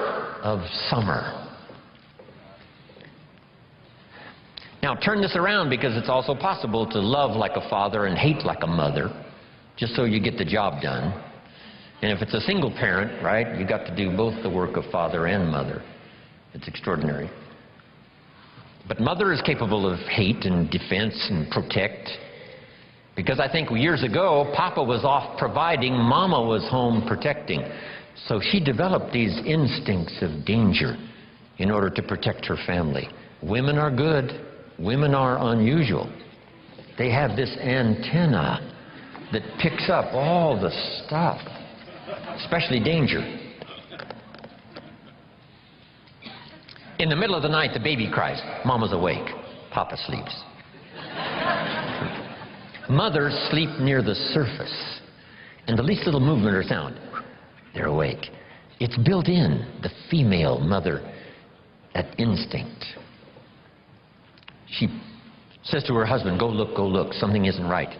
of summer. Now turn this around, because it's also possible to love like a father and hate like a mother, just so you get the job done. And if it's a single parent, right, you got to do both the work of father and mother. It's extraordinary. But mother is capable of hate and defense and protect. Because I think years ago, Papa was off providing, Mama was home protecting. So she developed these instincts of danger in order to protect her family. Women are good. Women are unusual. They have this antenna that picks up all the stuff, especially danger. In the middle of the night, the baby cries. Mama's awake. Papa sleeps. Mothers sleep near the surface, and the least little movement or sound, they're awake. It's built in, the female mother, that instinct. She says to her husband, go look, something isn't right.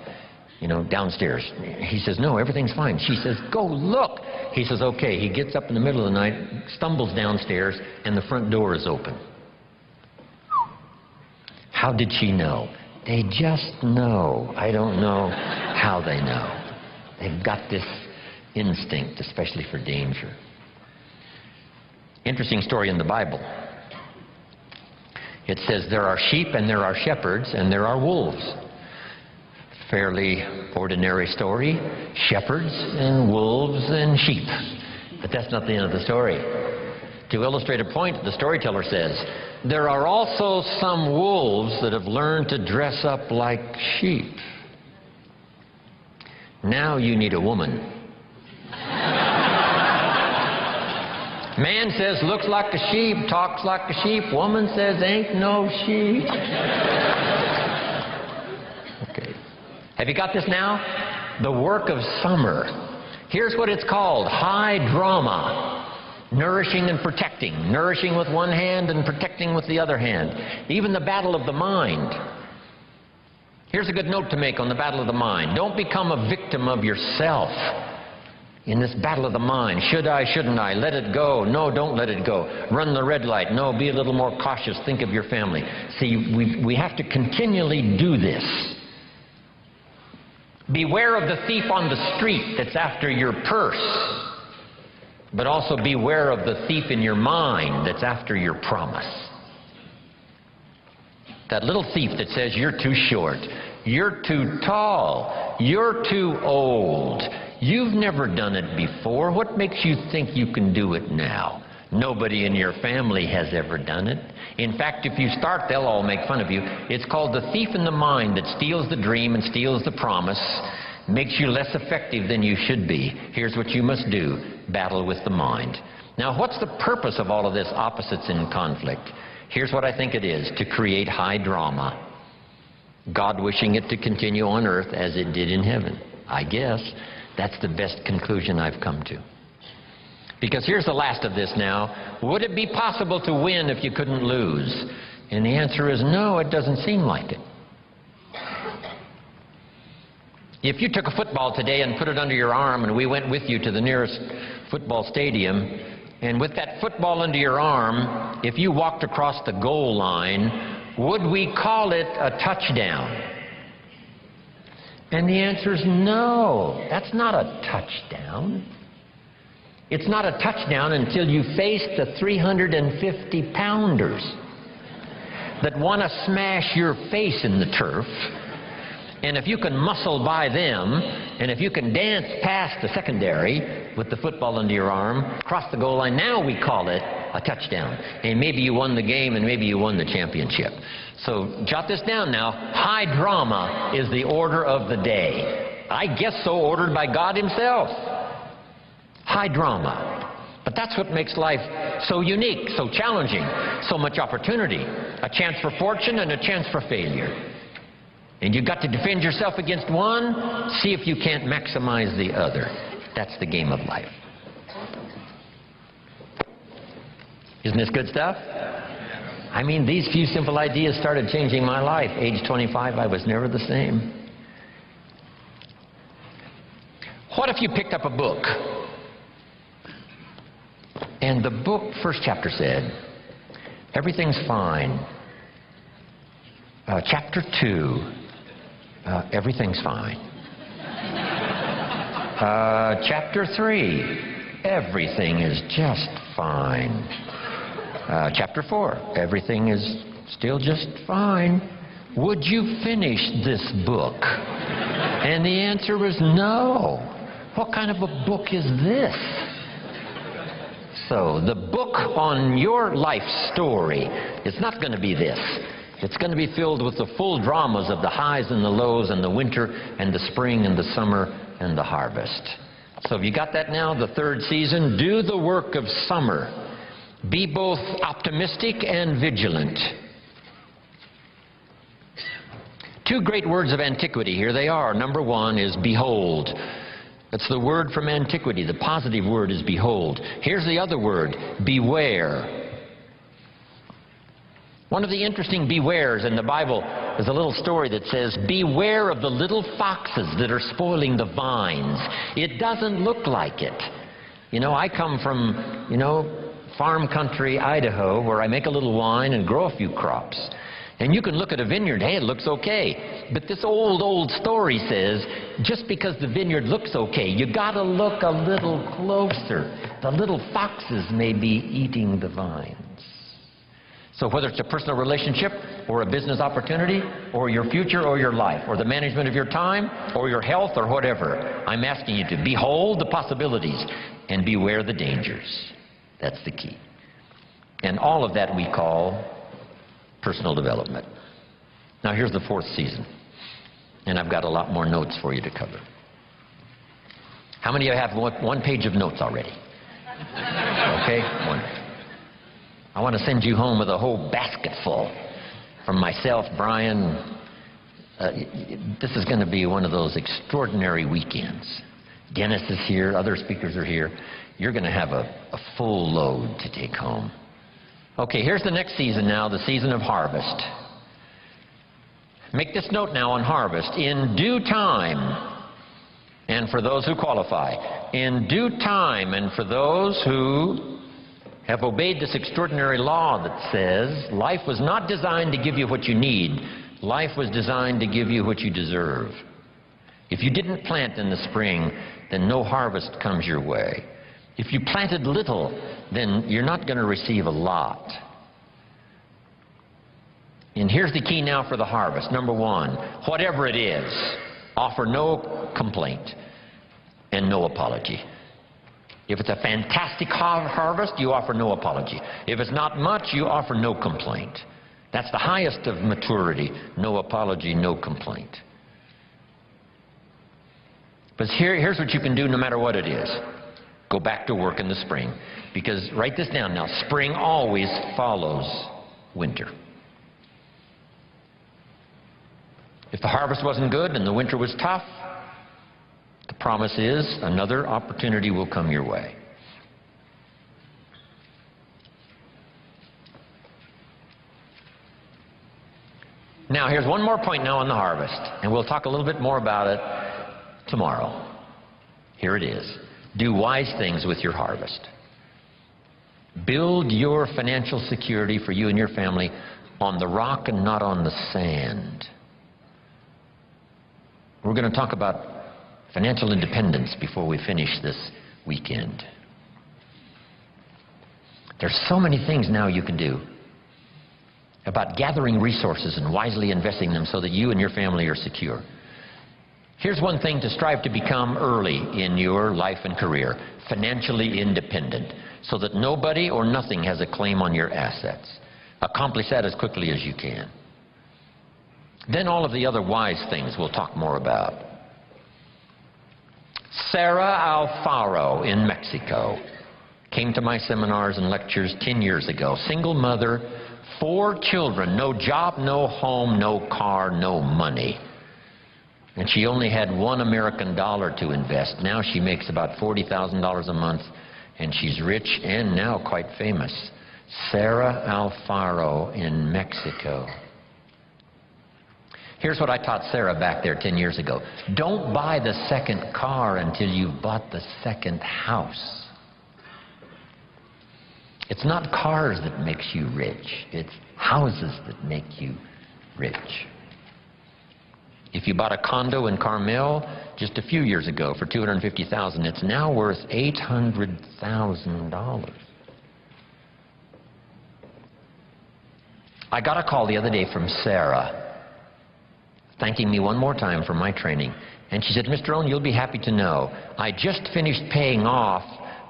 You know, downstairs. He says, no, everything's fine. She says, go look. He says, okay. He gets up in the middle of the night, stumbles downstairs, and the front door is open. How did she know? They just know. I don't know how they know. They've got this instinct, especially for danger. Interesting story in the Bible. It says there are sheep and there are shepherds and there are wolves. Fairly ordinary story, shepherds and wolves and sheep. But that's not the end of the story. To illustrate a point, the storyteller says, there are also some wolves that have learned to dress up like sheep. Now you need a woman. Man says, looks like a sheep, talks like a sheep. Woman says, ain't no sheep. Have you got this now? The work of summer. Here's what it's called. High drama. Nourishing and protecting. Nourishing with one hand and protecting with the other hand. Even the battle of the mind. Here's a good note to make on the battle of the mind. Don't become a victim of yourself. in this battle of the mind. Should I, shouldn't I? Let it go. No, don't let it go. Run the red light. No, be a little more cautious. Think of your family. See, we have to continually do this. Beware of the thief on the street that's after your purse, but also beware of the thief in your mind that's after your promise. That little thief that says you're too short, you're too tall, you're too old, you've never done it before. What makes you think you can do it now? Nobody in your family has ever done it. In fact, if you start, they'll all make fun of you. It's called the thief in the mind that steals the dream and steals the promise, makes you less effective than you should be. Here's what you must do: battle with the mind. Now, what's the purpose of all of this opposites in conflict? Here's what I think it is: to create high drama. God wishing it to continue on earth as it did in heaven. I guess that's the best conclusion I've come to. Because here's the last of this now. Would it be possible to win if you couldn't lose? And the answer is no, it doesn't seem like it. If you took a football today and put it under your arm and we went with you to the nearest football stadium, and with that football under your arm, if you walked across the goal line, would we call it a touchdown? And the answer is no, that's not a touchdown. It's not a touchdown until you face the 350-pounders that want to smash your face in the turf. And if you can muscle by them, and if you can dance past the secondary with the football under your arm, cross the goal line, now we call it a touchdown. And maybe you won the game, and maybe you won the championship. So jot this down now. High drama is the order of the day. I guess so ordered by God Himself. High drama. But that's what makes life so unique, so challenging, so much opportunity. A chance for fortune and a chance for failure. And you've got to defend yourself against one, see if you can't maximize the other. That's the game of life. Isn't this good stuff? I mean, these few simple ideas started changing my life. Age 25, I was never the same. What if you picked up a book? And the book, first chapter said, everything's fine. Chapter 2, everything's fine. Chapter 3, everything is just fine. Chapter 4, everything is still just fine. Would you finish this book? And the answer was no. What kind of a book is this? So the book on your life story is not going to be this. It's going to be filled with the full dramas of the highs and the lows and the winter and the spring and the summer and the harvest. So have you got that now? The third season, do the work of summer. Be both optimistic and vigilant. Two great words of antiquity, here they are. Number one is behold. That's the word from antiquity. The positive word is behold. Here's the other word, beware. One of the interesting bewares in the Bible is a little story that says, beware of the little foxes that are spoiling the vines. It doesn't look like it. You know, I come from, farm country, Idaho, where I make a little wine and grow a few crops. And you can look at a vineyard, hey, it looks okay. But this old story says, just because the vineyard looks okay, you got to look a little closer. The little foxes may be eating the vines. So whether it's a personal relationship or a business opportunity or your future or your life or the management of your time or your health or whatever, I'm asking you to behold the possibilities and beware the dangers. That's the key. And all of that we call personal development. Now here's the fourth season. And I've got a lot more notes for you to cover. How many of you have one page of notes already? Okay, wonderful. I want to send you home with a whole basket full. From myself, Brian, this is going to be one of those extraordinary weekends. Dennis is here, other speakers are here. You're going to have a full load to take home. Okay, here's the next season now, the season of harvest. Make this note now on harvest. In due time, and for those who qualify. In due time, and for those who have obeyed this extraordinary law that says life was not designed to give you what you need. Life was designed to give you what you deserve. If you didn't plant in the spring, then no harvest comes your way. If you planted little, then you're not going to receive a lot. And here's the key now for the harvest. Number one, whatever it is, offer no complaint and no apology. If it's a fantastic harvest, you offer no apology. If it's not much, you offer no complaint. That's the highest of maturity. No apology, no complaint. But here's what you can do no matter what it is. Go back to work in the spring. Because, write this down now, spring always follows winter. If the harvest wasn't good and the winter was tough, the promise is another opportunity will come your way. Now, here's one more point now on the harvest, and we'll talk a little bit more about it tomorrow. Here it is. Do wise things with your harvest. Build your financial security for you and your family on the rock and not on the sand. We're going to talk about financial independence before we finish this weekend. There's so many things now you can do about gathering resources and wisely investing them so that you and your family are secure. Here's one thing to strive to become early in your life and career: financially independent, so that nobody or nothing has a claim on your assets. Accomplish that as quickly as you can. Then all of the other wise things we'll talk more about. Sarah Alfaro in Mexico came to my seminars and lectures 10 years ago. Single mother, 4 children, no job, no home, no car, no money. And she only had $1 American to invest. Now she makes about $40,000 a month, and she's rich and now quite famous. Sarah Alfaro in Mexico. Here's what I taught Sarah back there 10 years ago. Don't buy the second car until you've bought the second house. It's not cars that makes you rich. It's houses that make you rich. If you bought a condo in Carmel just a few years ago for $250,000, it's now worth $800,000. I got a call the other day from Sarah, thanking me one more time for my training. And she said, Mr. Rohn, you'll be happy to know, I just finished paying off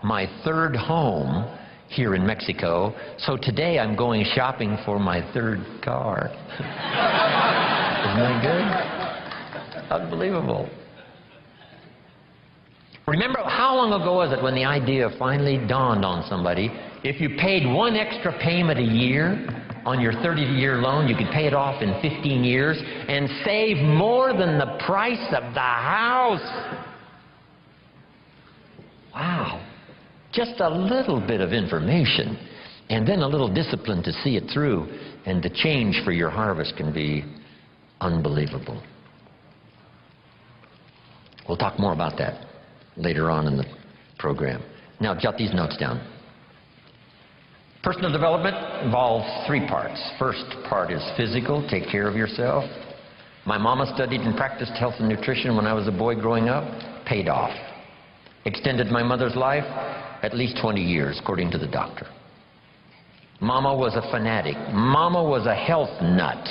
my 3rd home here in Mexico, so today I'm going shopping for my 3rd car. Isn't that good? Unbelievable. Remember, how long ago was it when the idea finally dawned on somebody? If you paid 1 extra payment a year on your 30-year loan, you could pay it off in 15 years and save more than the price of the house. Wow. Just a little bit of information and then a little discipline to see it through, and the change for your harvest can be unbelievable. We'll talk more about that later on in the program. Now, jot these notes down. Personal development involves 3 parts. First part is physical, take care of yourself. My mama studied and practiced health and nutrition when I was a boy growing up, paid off. Extended my mother's life at least 20 years, according to the doctor. Mama was a fanatic. Mama was a health nut.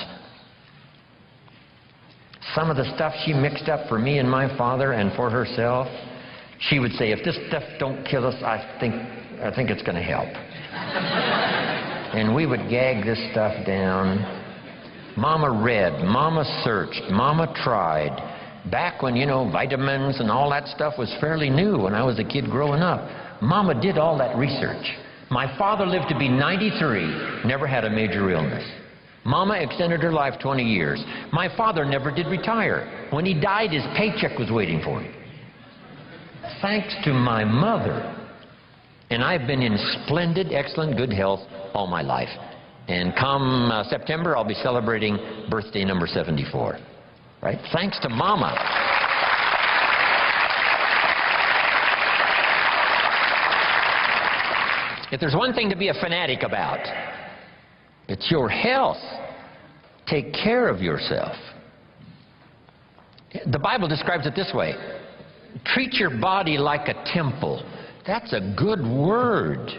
Some of the stuff she mixed up for me and my father and for herself, she would say, if this stuff don't kill us, I think it's going to help. And we would gag this stuff down. Mama read, Mama searched, Mama tried. Back when, vitamins and all that stuff was fairly new when I was a kid growing up. Mama did all that research. My father lived to be 93, never had a major illness. Mama extended her life 20 years. My father never did retire. When he died, his paycheck was waiting for him. Thanks to my mother. And I've been in splendid, excellent, good health all my life. And come September, I'll be celebrating birthday number 74. Right? Thanks to Mama. If there's one thing to be a fanatic about, it's your health. Take care of yourself. The Bible describes it this way. Treat your body like a temple. That's a good word.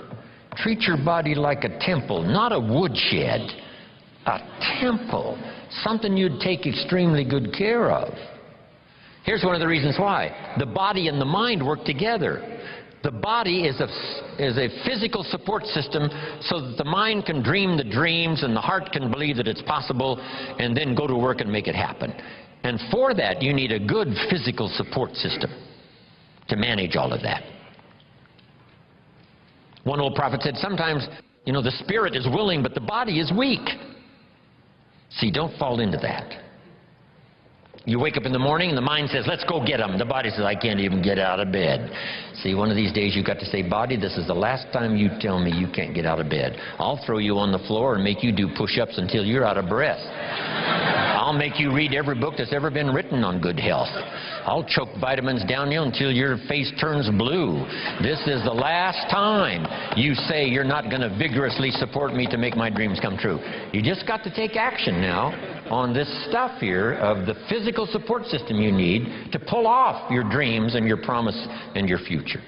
Treat your body like a temple, not a woodshed. A temple. Something you'd take extremely good care of. Here's one of the reasons why. The body and the mind work together. The body is a physical support system so that the mind can dream the dreams and the heart can believe that it's possible and then go to work and make it happen. And for that, you need a good physical support system to manage all of that. One old prophet said, sometimes, the spirit is willing, but the body is weak. See, don't fall into that. You wake up in the morning and the mind says, let's go get them. The body says, I can't even get out of bed. See, one of these days you've got to say, body, this is the last time you tell me you can't get out of bed. I'll throw you on the floor and make you do push-ups until you're out of breath. I'll make you read every book that's ever been written on good health. I'll choke vitamins down you until your face turns blue. This is the last time you say you're not going to vigorously support me to make my dreams come true. You just got to take action now on this stuff here of the physical support system you need to pull off your dreams and your promise and your future.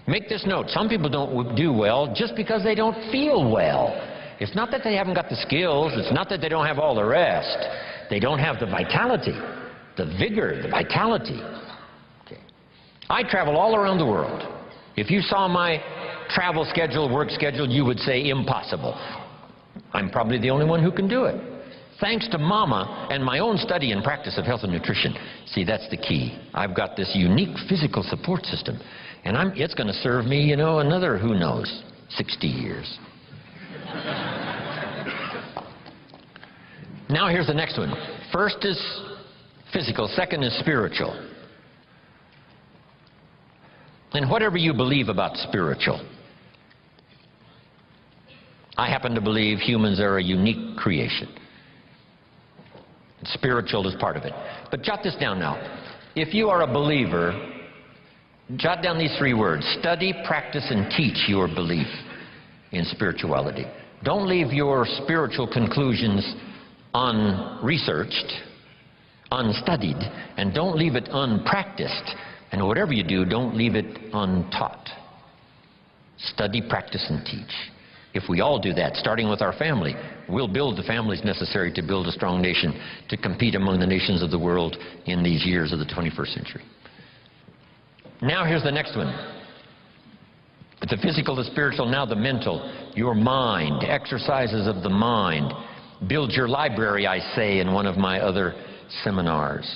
Make this note. Some people don't do well just because they don't feel well. It's not that they haven't got the skills. It's not that they don't have all the rest. They don't have the vitality, the vigor, the vitality. Okay. I travel all around the world. If you saw my travel schedule, work schedule, you would say impossible. I'm probably the only one who can do it. Thanks to Mama and my own study and practice of health and nutrition. See, that's the key. I've got this unique physical support system. And it's going to serve me, another, who knows, 60 years. Now here's the next one. First is physical, second is spiritual. And whatever you believe about spiritual, I happen to believe humans are a unique creation. Spiritual is part of it. But jot this down now. If you are a believer, jot down these 3 words. Study, practice, and teach your belief in spirituality. Don't leave your spiritual conclusions unresearched, unstudied, and don't leave it unpracticed. And whatever you do, don't leave it untaught. Study, practice, and teach. If we all do that, starting with our family, we'll build the families necessary to build a strong nation to compete among the nations of the world in these years of the 21st century. Now here's the next one. The physical, the spiritual, now the mental. Your mind, exercises of the mind. Build your library, I say in one of my other seminars.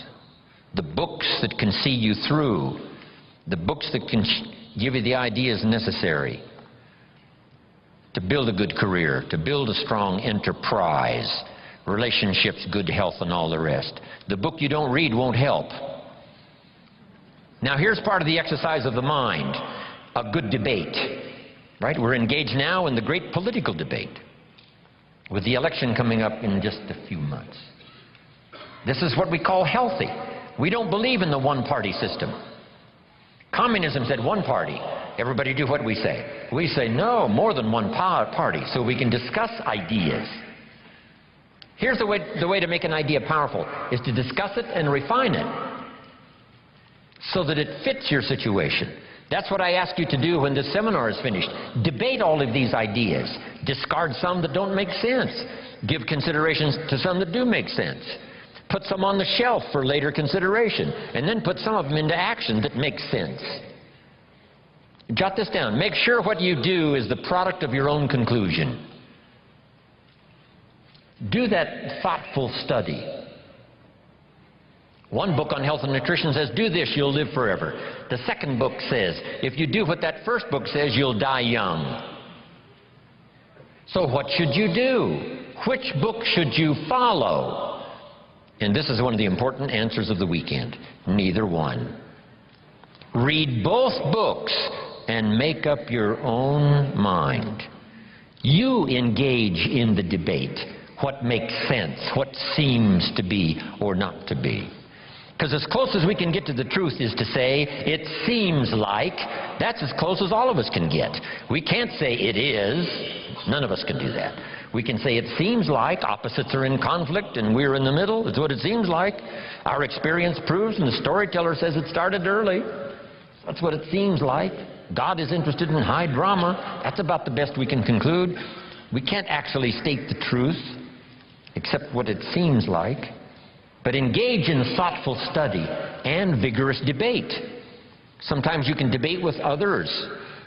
The books that can see you through. The books that can give you the ideas necessary to build a good career, to build a strong enterprise, relationships, good health, and all the rest. The book you don't read won't help. Now here's part of the exercise of the mind. A good debate. Right? We're engaged now in the great political debate, with the election coming up in just a few months. This is what we call healthy. We don't believe in the one-party system. Communism said one party. Everybody do what we say. We say no, more than one party, so we can discuss ideas. Here's the way to make an idea powerful, is to discuss it and refine it so that it fits your situation. That's what I ask you to do when this seminar is finished. Debate all of these ideas. Discard some that don't make sense. Give considerations to some that do make sense. Put some on the shelf for later consideration. And then put some of them into action that make sense. Jot this down. Make sure what you do is the product of your own conclusion. Do that thoughtful study. One book on health and nutrition says, do this, you'll live forever. The second book says, if you do what that first book says, you'll die young. So what should you do? Which book should you follow? And this is one of the important answers of the weekend. Neither one. Read both books and make up your own mind. You engage in the debate. What makes sense? What seems to be or not to be? Because as close as we can get to the truth is to say, it seems like. That's as close as all of us can get. We can't say it is. None of us can do that. We can say it seems like. Opposites are in conflict and we're in the middle. It's what it seems like. Our experience proves, and the storyteller says it started early. That's what it seems like. God is interested in high drama. That's about the best we can conclude. We can't actually state the truth, except what it seems like. But engage in thoughtful study and vigorous debate. Sometimes you can debate with others,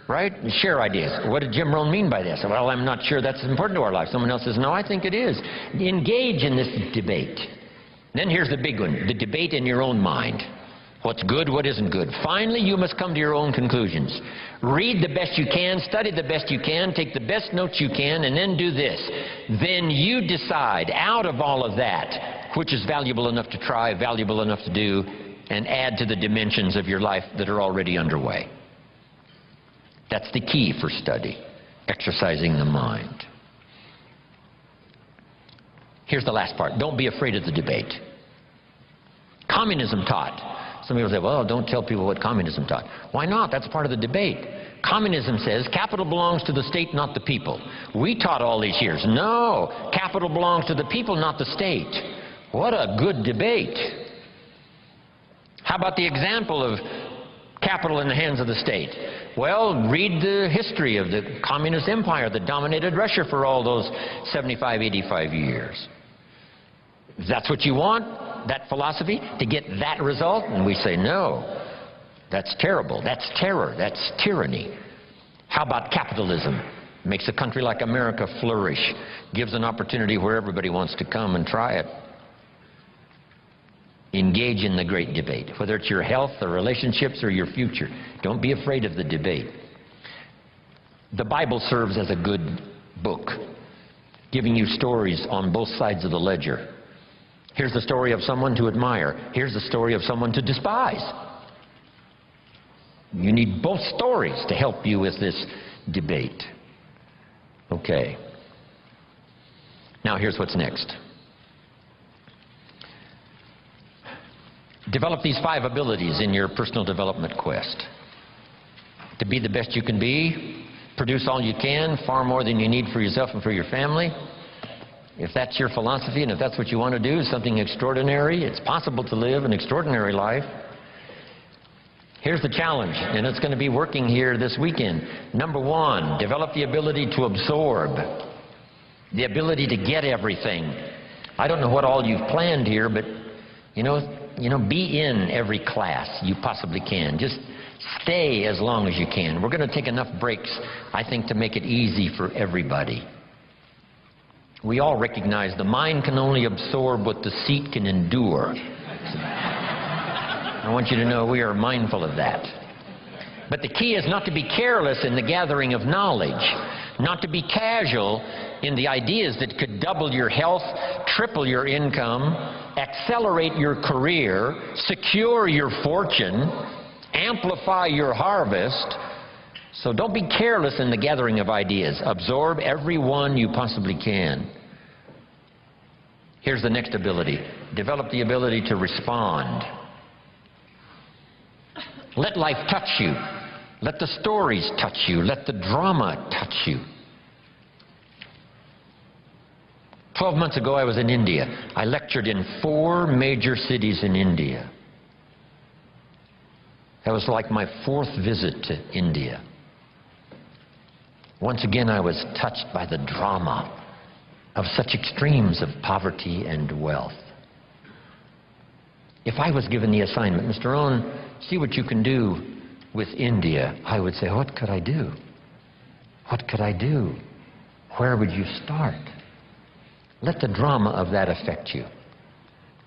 right? And share ideas. What did Jim Rohn mean by this? Well, I'm not sure that's important to our life. Someone else says, no, I think it is. Engage in this debate. Then here's the big one, the debate in your own mind. What's good, what isn't good. Finally, you must come to your own conclusions. Read the best you can, study the best you can, take the best notes you can, and then do this. Then you decide, out of all of that, which is valuable enough to try, valuable enough to do, and add to the dimensions of your life that are already underway. That's the key for study, exercising the mind. Here's the last part. Don't be afraid of the debate. Communism taught. Some people say, well, don't tell people what communism taught. Why not? That's part of the debate. Communism says capital belongs to the state, not the people. We taught all these years, no, capital belongs to the people, not the state. What a good debate. How about the example of capital in the hands of the state? Well, read the history of the communist empire that dominated Russia for all those 75, 85 years. If that's what you want, that philosophy, to get that result, and we say, no, that's terrible, that's terror, that's tyranny. How about capitalism? Makes a country like America flourish, gives an opportunity where everybody wants to come and try it. Engage in the great debate, whether it's your health or relationships or your future. Don't be afraid of the debate. The Bible serves as a good book, giving you stories on both sides of the ledger. Here's the story of someone to admire. Here's the story of someone to despise. You need both stories to help you with this debate. Okay. Now here's what's next. Develop these 5 abilities in your personal development quest. To be the best you can be, produce all you can, far more than you need for yourself and for your family. If that's your philosophy and if that's what you want to do, something extraordinary, it's possible to live an extraordinary life. Here's the challenge, and it's going to be working here this weekend. Number 1, develop the ability to absorb, the ability to get everything. I don't know what all you've planned here, but you know, be in every class you possibly can. Just stay as long as you can. We're going to take enough breaks, I think, to make it easy for everybody. We all recognize the mind can only absorb what the seat can endure. I want you to know we are mindful of that. But the key is not to be careless in the gathering of knowledge, not to be casual in the ideas that could double your health, triple your income, accelerate your career, secure your fortune, amplify your harvest. So don't be careless in the gathering of ideas. Absorb every one you possibly can. Here's the next ability. Develop the ability to respond. Let life touch you. Let the stories touch you. Let the drama touch you. 12 months ago, I was in India. I lectured in 4 major cities in India. That was like my 4th visit to India. Once again, I was touched by the drama of such extremes of poverty and wealth. If I was given the assignment, Mr. Rohn, see what you can do with India, I would say, what could I do? What could I do? Where would you start? Let the drama of that affect you.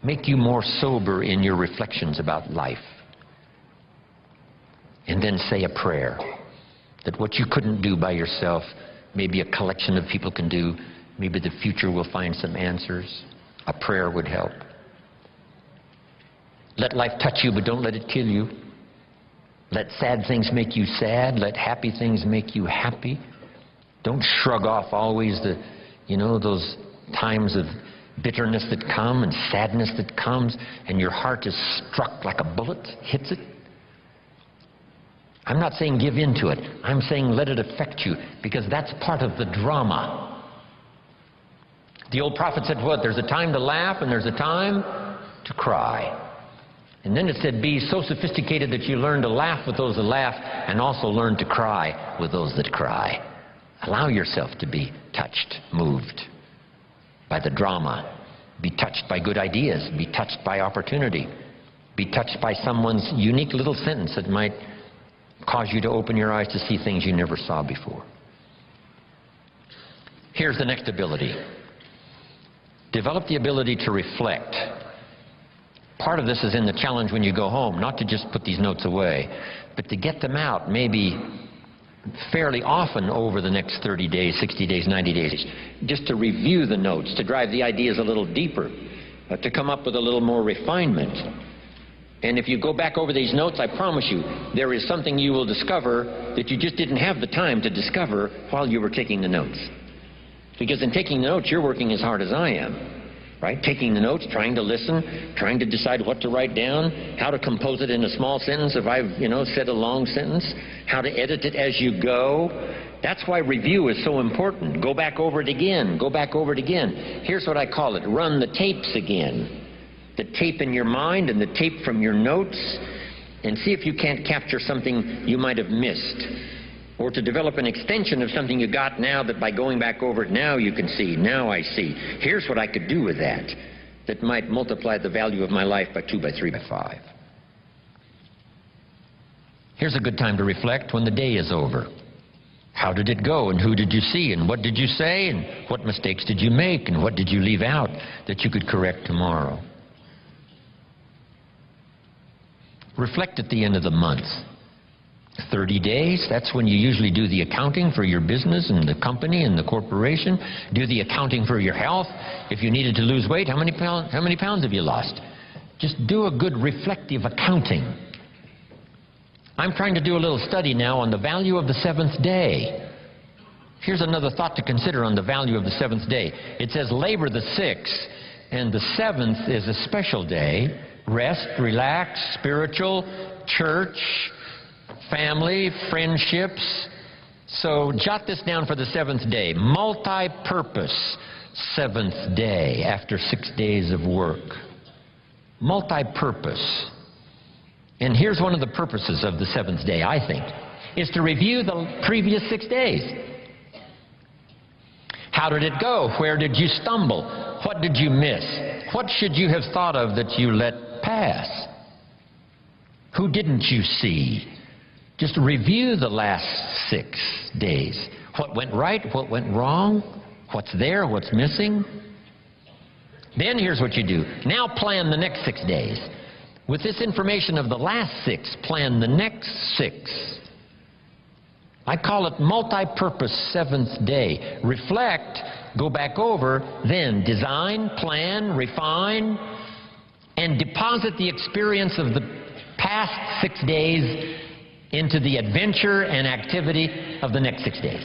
Make you more sober in your reflections about life. And then say a prayer. That what you couldn't do by yourself, maybe a collection of people can do. Maybe the future will find some answers. A prayer would help. Let life touch you, but don't let it kill you. Let sad things make you sad. Let happy things make you happy. Don't shrug off always those times of bitterness that comes and sadness that comes, and your heart is struck like a bullet, hits it. I'm not saying give in to it. I'm saying let it affect you, because that's part of the drama. The old prophet said what? There's a time to laugh and there's a time to cry. And then it said, be so sophisticated that you learn to laugh with those that laugh and also learn to cry with those that cry. Allow yourself to be touched, moved by the drama. Be touched by good ideas. Be touched by opportunity. Be touched by someone's unique little sentence that might cause you to open your eyes to see things you never saw before. Here's the next ability. Develop the ability to reflect. Part of this is in the challenge when you go home, not to just put these notes away, but to get them out maybe fairly often over the next 30 days, 60 days, 90 days, just to review the notes, to drive the ideas a little deeper, to come up with a little more refinement. And if you go back over these notes, I promise you, there is something you will discover that you just didn't have the time to discover while you were taking the notes. Because in taking the notes, you're working as hard as I am. Right? Taking the notes, trying to listen, trying to decide what to write down, how to compose it in a small sentence if I've, said a long sentence, how to edit it as you go. That's why review is so important. Go back over it again. Go back over it again. Here's what I call it. Run the tapes again. The tape in your mind and the tape from your notes, and see if you can't capture something you might have missed. Or to develop an extension of something you got now that by going back over it now you can see, now I see. Here's what I could do with that might multiply the value of my life by 2, by 3, by 5. Here's a good time to reflect when the day is over. How did it go, and who did you see, and what did you say, and what mistakes did you make, and what did you leave out that you could correct tomorrow? Reflect at the end of the month. 30 days, that's when you usually do the accounting for your business and the company and the corporation. Do the accounting for your health. If you needed to lose weight, how many pounds have you lost? Just do a good reflective accounting. I'm trying to do a little study now on the value of the seventh day. Here's another thought to consider on the value of the seventh day. It says labor the sixth, and the seventh is a special day. Rest, relax, spiritual, church, family, friendships. So jot this down for the seventh day. Multi-purpose seventh day after 6 days of work. Multi-purpose. And here's one of the purposes of the seventh day, I think, is to review the previous 6 days. How did it go? Where did you stumble? What did you miss? What should you have thought of that you let pass? Who didn't you see? Just review the last 6 days. What went right? What went wrong? What's there? What's missing? Then here's what you do. Now plan the next 6 days. With this information of the last 6, plan the next 6. I call it multi-purpose seventh day. Reflect, go back over, then design, plan, refine, and deposit the experience of the past 6 days into the adventure and activity of the next 6 days.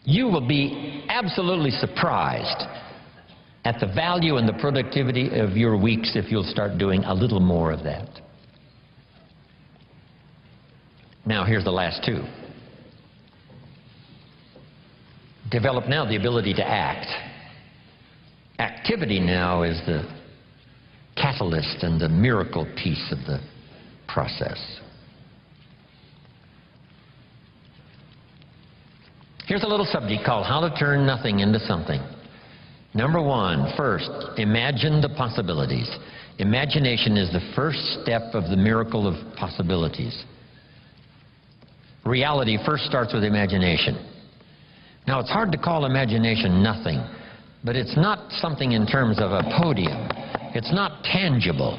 You will be absolutely surprised at the value and the productivity of your weeks if you'll start doing a little more of that. Now here's the last 2. Develop now the ability to act. Activity now is the catalyst and the miracle piece of the process. Here's a little subject called How to Turn Nothing into Something. Number 1, first, imagine the possibilities. Imagination is the first step of the miracle of possibilities. Reality first starts with imagination. Now, it's hard to call imagination nothing, but it's not something in terms of a podium. It's not tangible.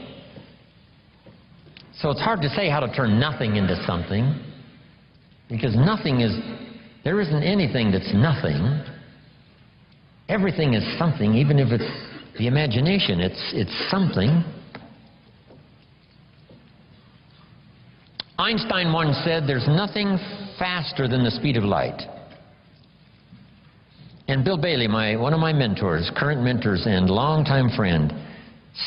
So it's hard to say how to turn nothing into something, because there isn't anything that's nothing. Everything is something, even if it's the imagination. It's something. Einstein once said, there's nothing faster than the speed of light. And Bill Bailey, one of my mentors, current mentors and longtime friend,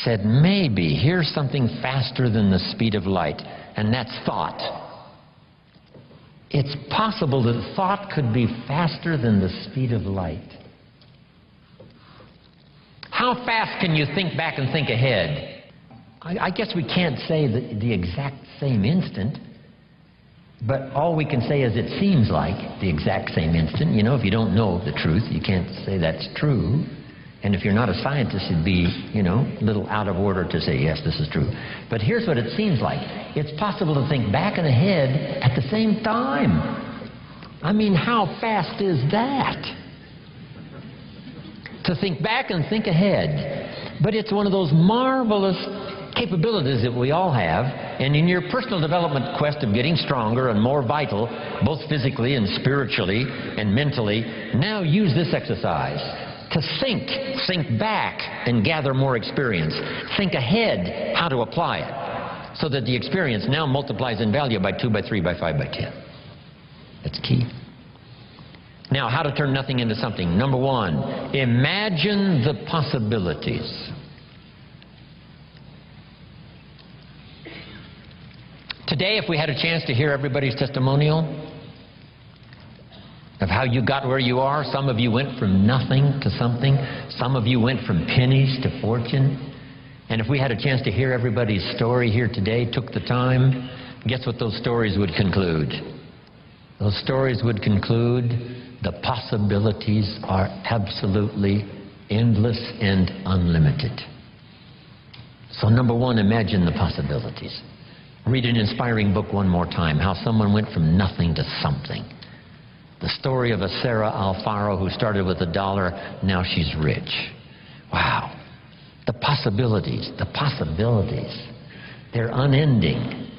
said, maybe here's something faster than the speed of light, and that's thought. It's possible that thought could be faster than the speed of light. How fast can you think back and think ahead? I guess we can't say the exact same instant, but all we can say is it seems like the exact same instant. You know, if you don't know the truth, you can't say that's true. And if you're not a scientist, it'd be, you know, a little out of order to say, yes, this is true. But here's what it seems like. It's possible to think back and ahead at the same time. I mean, how fast is that? To think back and think ahead. But it's one of those marvelous capabilities that we all have. And in your personal development quest of getting stronger and more vital, both physically and spiritually and mentally, now use this exercise. To think back and gather more experience. Think ahead how to apply it, so that the experience now multiplies in value by 2, by 3, by 5, by 10. That's key. Now, how to turn nothing into something. Number one, imagine the possibilities. Today, if we had a chance to hear everybody's testimonial of how you got where you are, some of you went from nothing to something, some of you went from pennies to fortune, and if we had a chance to hear everybody's story here today, took the time, guess what those stories would conclude? Those stories would conclude the possibilities are absolutely endless and unlimited. So number one, imagine the possibilities. Read an inspiring book one more time, how someone went from nothing to something. The story of a Sarah Alfaro who started with $1, now she's rich. Wow. The possibilities, they're unending.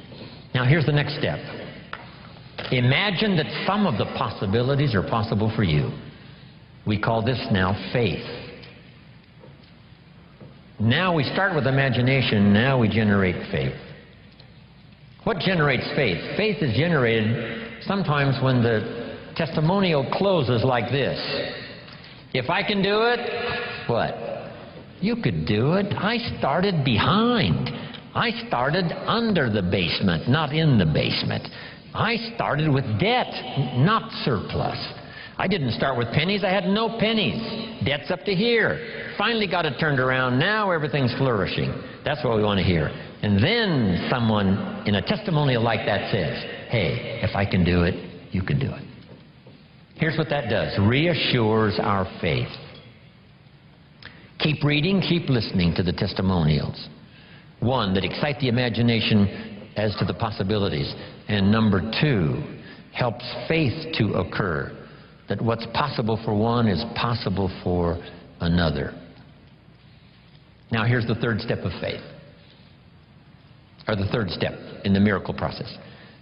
Now here's the next step. Imagine that some of the possibilities are possible for you. We call this now faith. Now we start with imagination, now we generate faith. What generates faith? Faith is generated sometimes when the testimonial closes like this. If I can do it, what? You could do it. I started behind. I started under the basement, not in the basement. I started with debt, not surplus. I didn't start with pennies. I had no pennies. Debt's up to here. Finally got it turned around. Now everything's flourishing. That's what we want to hear. And then someone in a testimonial like that says, hey, if I can do it, you can do it. Here's what that does. Reassures our faith. Keep reading, keep listening to the testimonials. One, that excite the imagination as to the possibilities. And number two, helps faith to occur. That what's possible for one is possible for another. Now here's the third step of faith. Or the third step in the miracle process.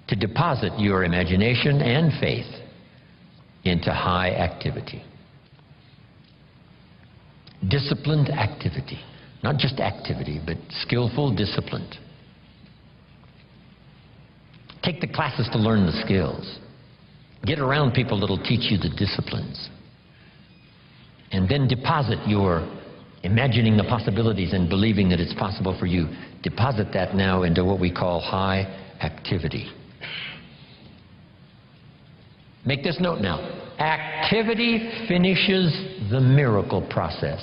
To deposit your imagination and faith into high activity. Disciplined activity. Not just activity, but skillful, disciplined. Take the classes to learn the skills. Get around people that'll teach you the disciplines. And then deposit your imagining the possibilities and believing that it's possible for you. Deposit that now into what we call high activity. Make this note now. Activity finishes the miracle process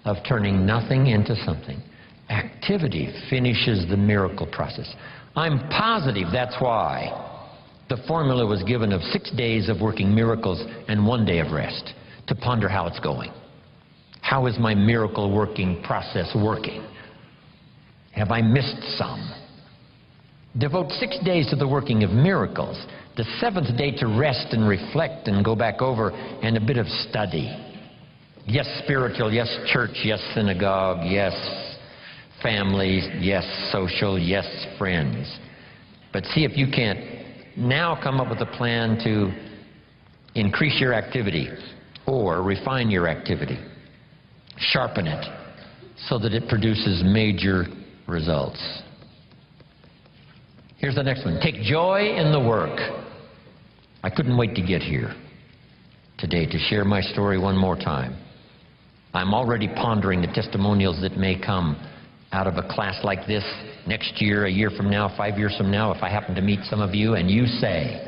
of turning nothing into something. Activity finishes the miracle process. I'm positive that's why the formula was given of 6 days of working miracles and 1 day of rest, to ponder how it's going. How is my miracle working process working? Have I missed some? Devote 6 days to the working of miracles. The 7th day to rest and reflect and go back over, and a bit of study. Yes, spiritual, yes, church, yes, synagogue, yes, family, yes, social, yes, friends. But see if you can't now come up with a plan to increase your activity or refine your activity. Sharpen it so that it produces major results. Here's the next one. Take joy in the work. I couldn't wait to get here. today to share my story one more time. I'm already pondering the testimonials that may come out of a class like this next year, a year from now, 5 years from now, if I happen to meet some of you and you say,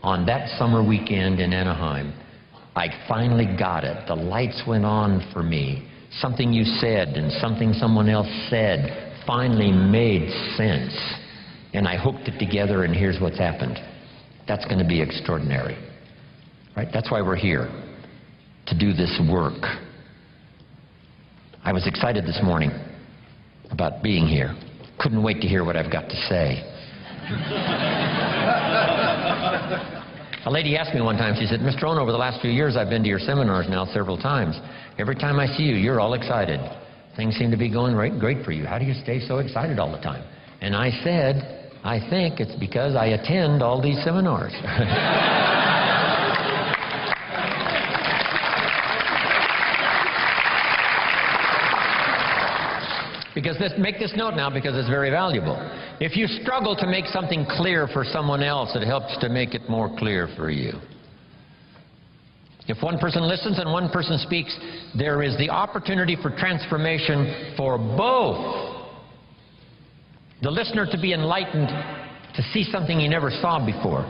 on that summer weekend in Anaheim, I finally got it. The lights went on for me. Something you said and something someone else said finally made sense. And I hooked it together, and here's what's happened. That's going to be extraordinary. Right? That's why we're here, to do this work. I was excited this morning about being here. Couldn't wait to hear what I've got to say. A lady asked me one time, she said, Mr. Rohn, over the last few years I've been to your seminars now several times. Every time I see you, you're all excited. Things seem to be going great for you. How do you stay so excited all the time? And I said, I think it's because I attend all these seminars. Because make this note now, because it's very valuable. If you struggle to make something clear for someone else, it helps to make it more clear for you. If one person listens and one person speaks, there is the opportunity for transformation for both. The listener to be enlightened, to see something he never saw before,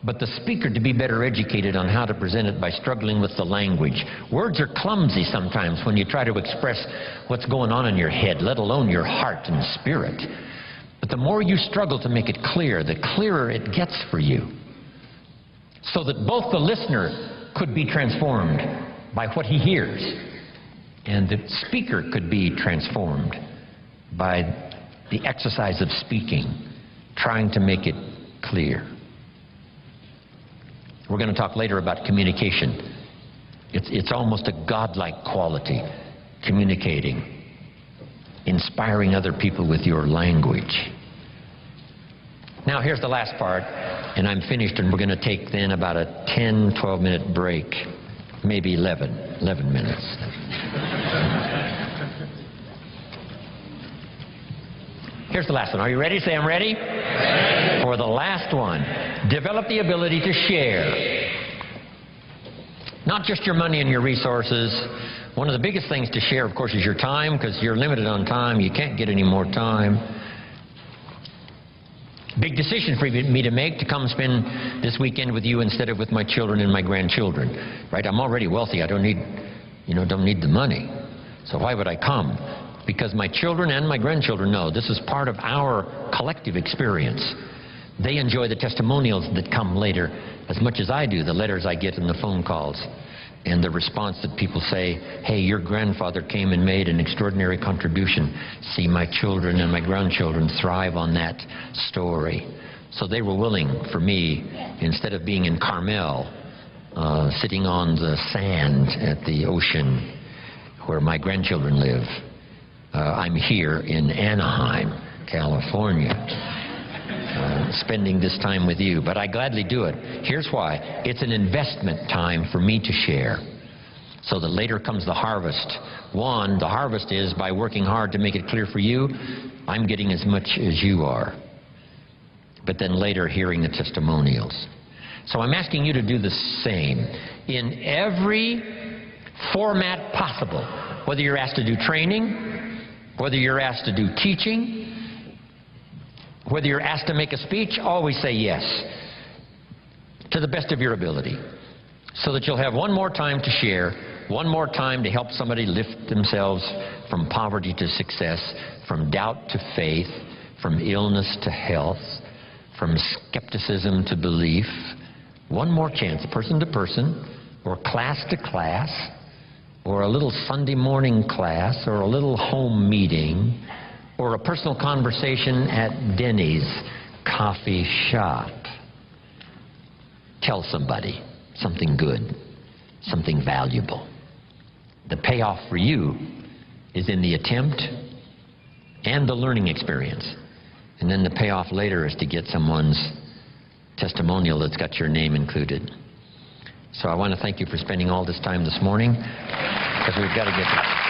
but the speaker to be better educated on how to present it by struggling with the language. Words are clumsy sometimes when you try to express what's going on in your head, let alone your heart and spirit. But the more you struggle to make it clear, the clearer it gets for you. So that both the listener could be transformed by what he hears, and the speaker could be transformed by the exercise of speaking, trying to make it clear. We're going to talk later about communication. It's almost a godlike quality, communicating, inspiring other people with your language. Now here's the last part, and I'm finished, and we're going to take then about a 10, 12-minute break, maybe 11 minutes. Here's the last one. Are you ready? Say, I'm ready. Ready. For the last one, develop the ability to share. Not just your money and your resources. One of the biggest things to share, of course, is your time, because you're limited on time. You can't get any more time. Big decision for me to make, to come spend this weekend with you instead of with my children and my grandchildren. Right? I'm already wealthy. I don't need the money. So why would I come? Because my children and my grandchildren know this is part of our collective experience. They enjoy the testimonials that come later as much as I do, the letters I get and the phone calls, and the response that people say, hey, your grandfather came and made an extraordinary contribution. See my children and my grandchildren thrive on that story. So they were willing for me, instead of being in Carmel, sitting on the sand at the ocean where my grandchildren live, I'm here in Anaheim, California, spending this time with you. But I gladly do it. Here's why. It's an investment time for me to share, so that later comes the harvest. One, the harvest is by working hard to make it clear for you, I'm getting as much as you are. But then later, hearing the testimonials. So I'm asking you to do the same in every format possible, whether you're asked to do training, whether you're asked to do teaching, whether you're asked to make a speech, always say yes, to the best of your ability, so that you'll have one more time to share, one more time to help somebody lift themselves from poverty to success, from doubt to faith, from illness to health, from skepticism to belief. One more chance, person to person, or class to class, or a little Sunday morning class, or a little home meeting, or a personal conversation at Denny's coffee shop. Tell somebody something good, something valuable. The payoff for you is in the attempt and the learning experience. And then the payoff later is to get someone's testimonial that's got your name included. So I want to thank you for spending all this time this morning, because we've got to get this.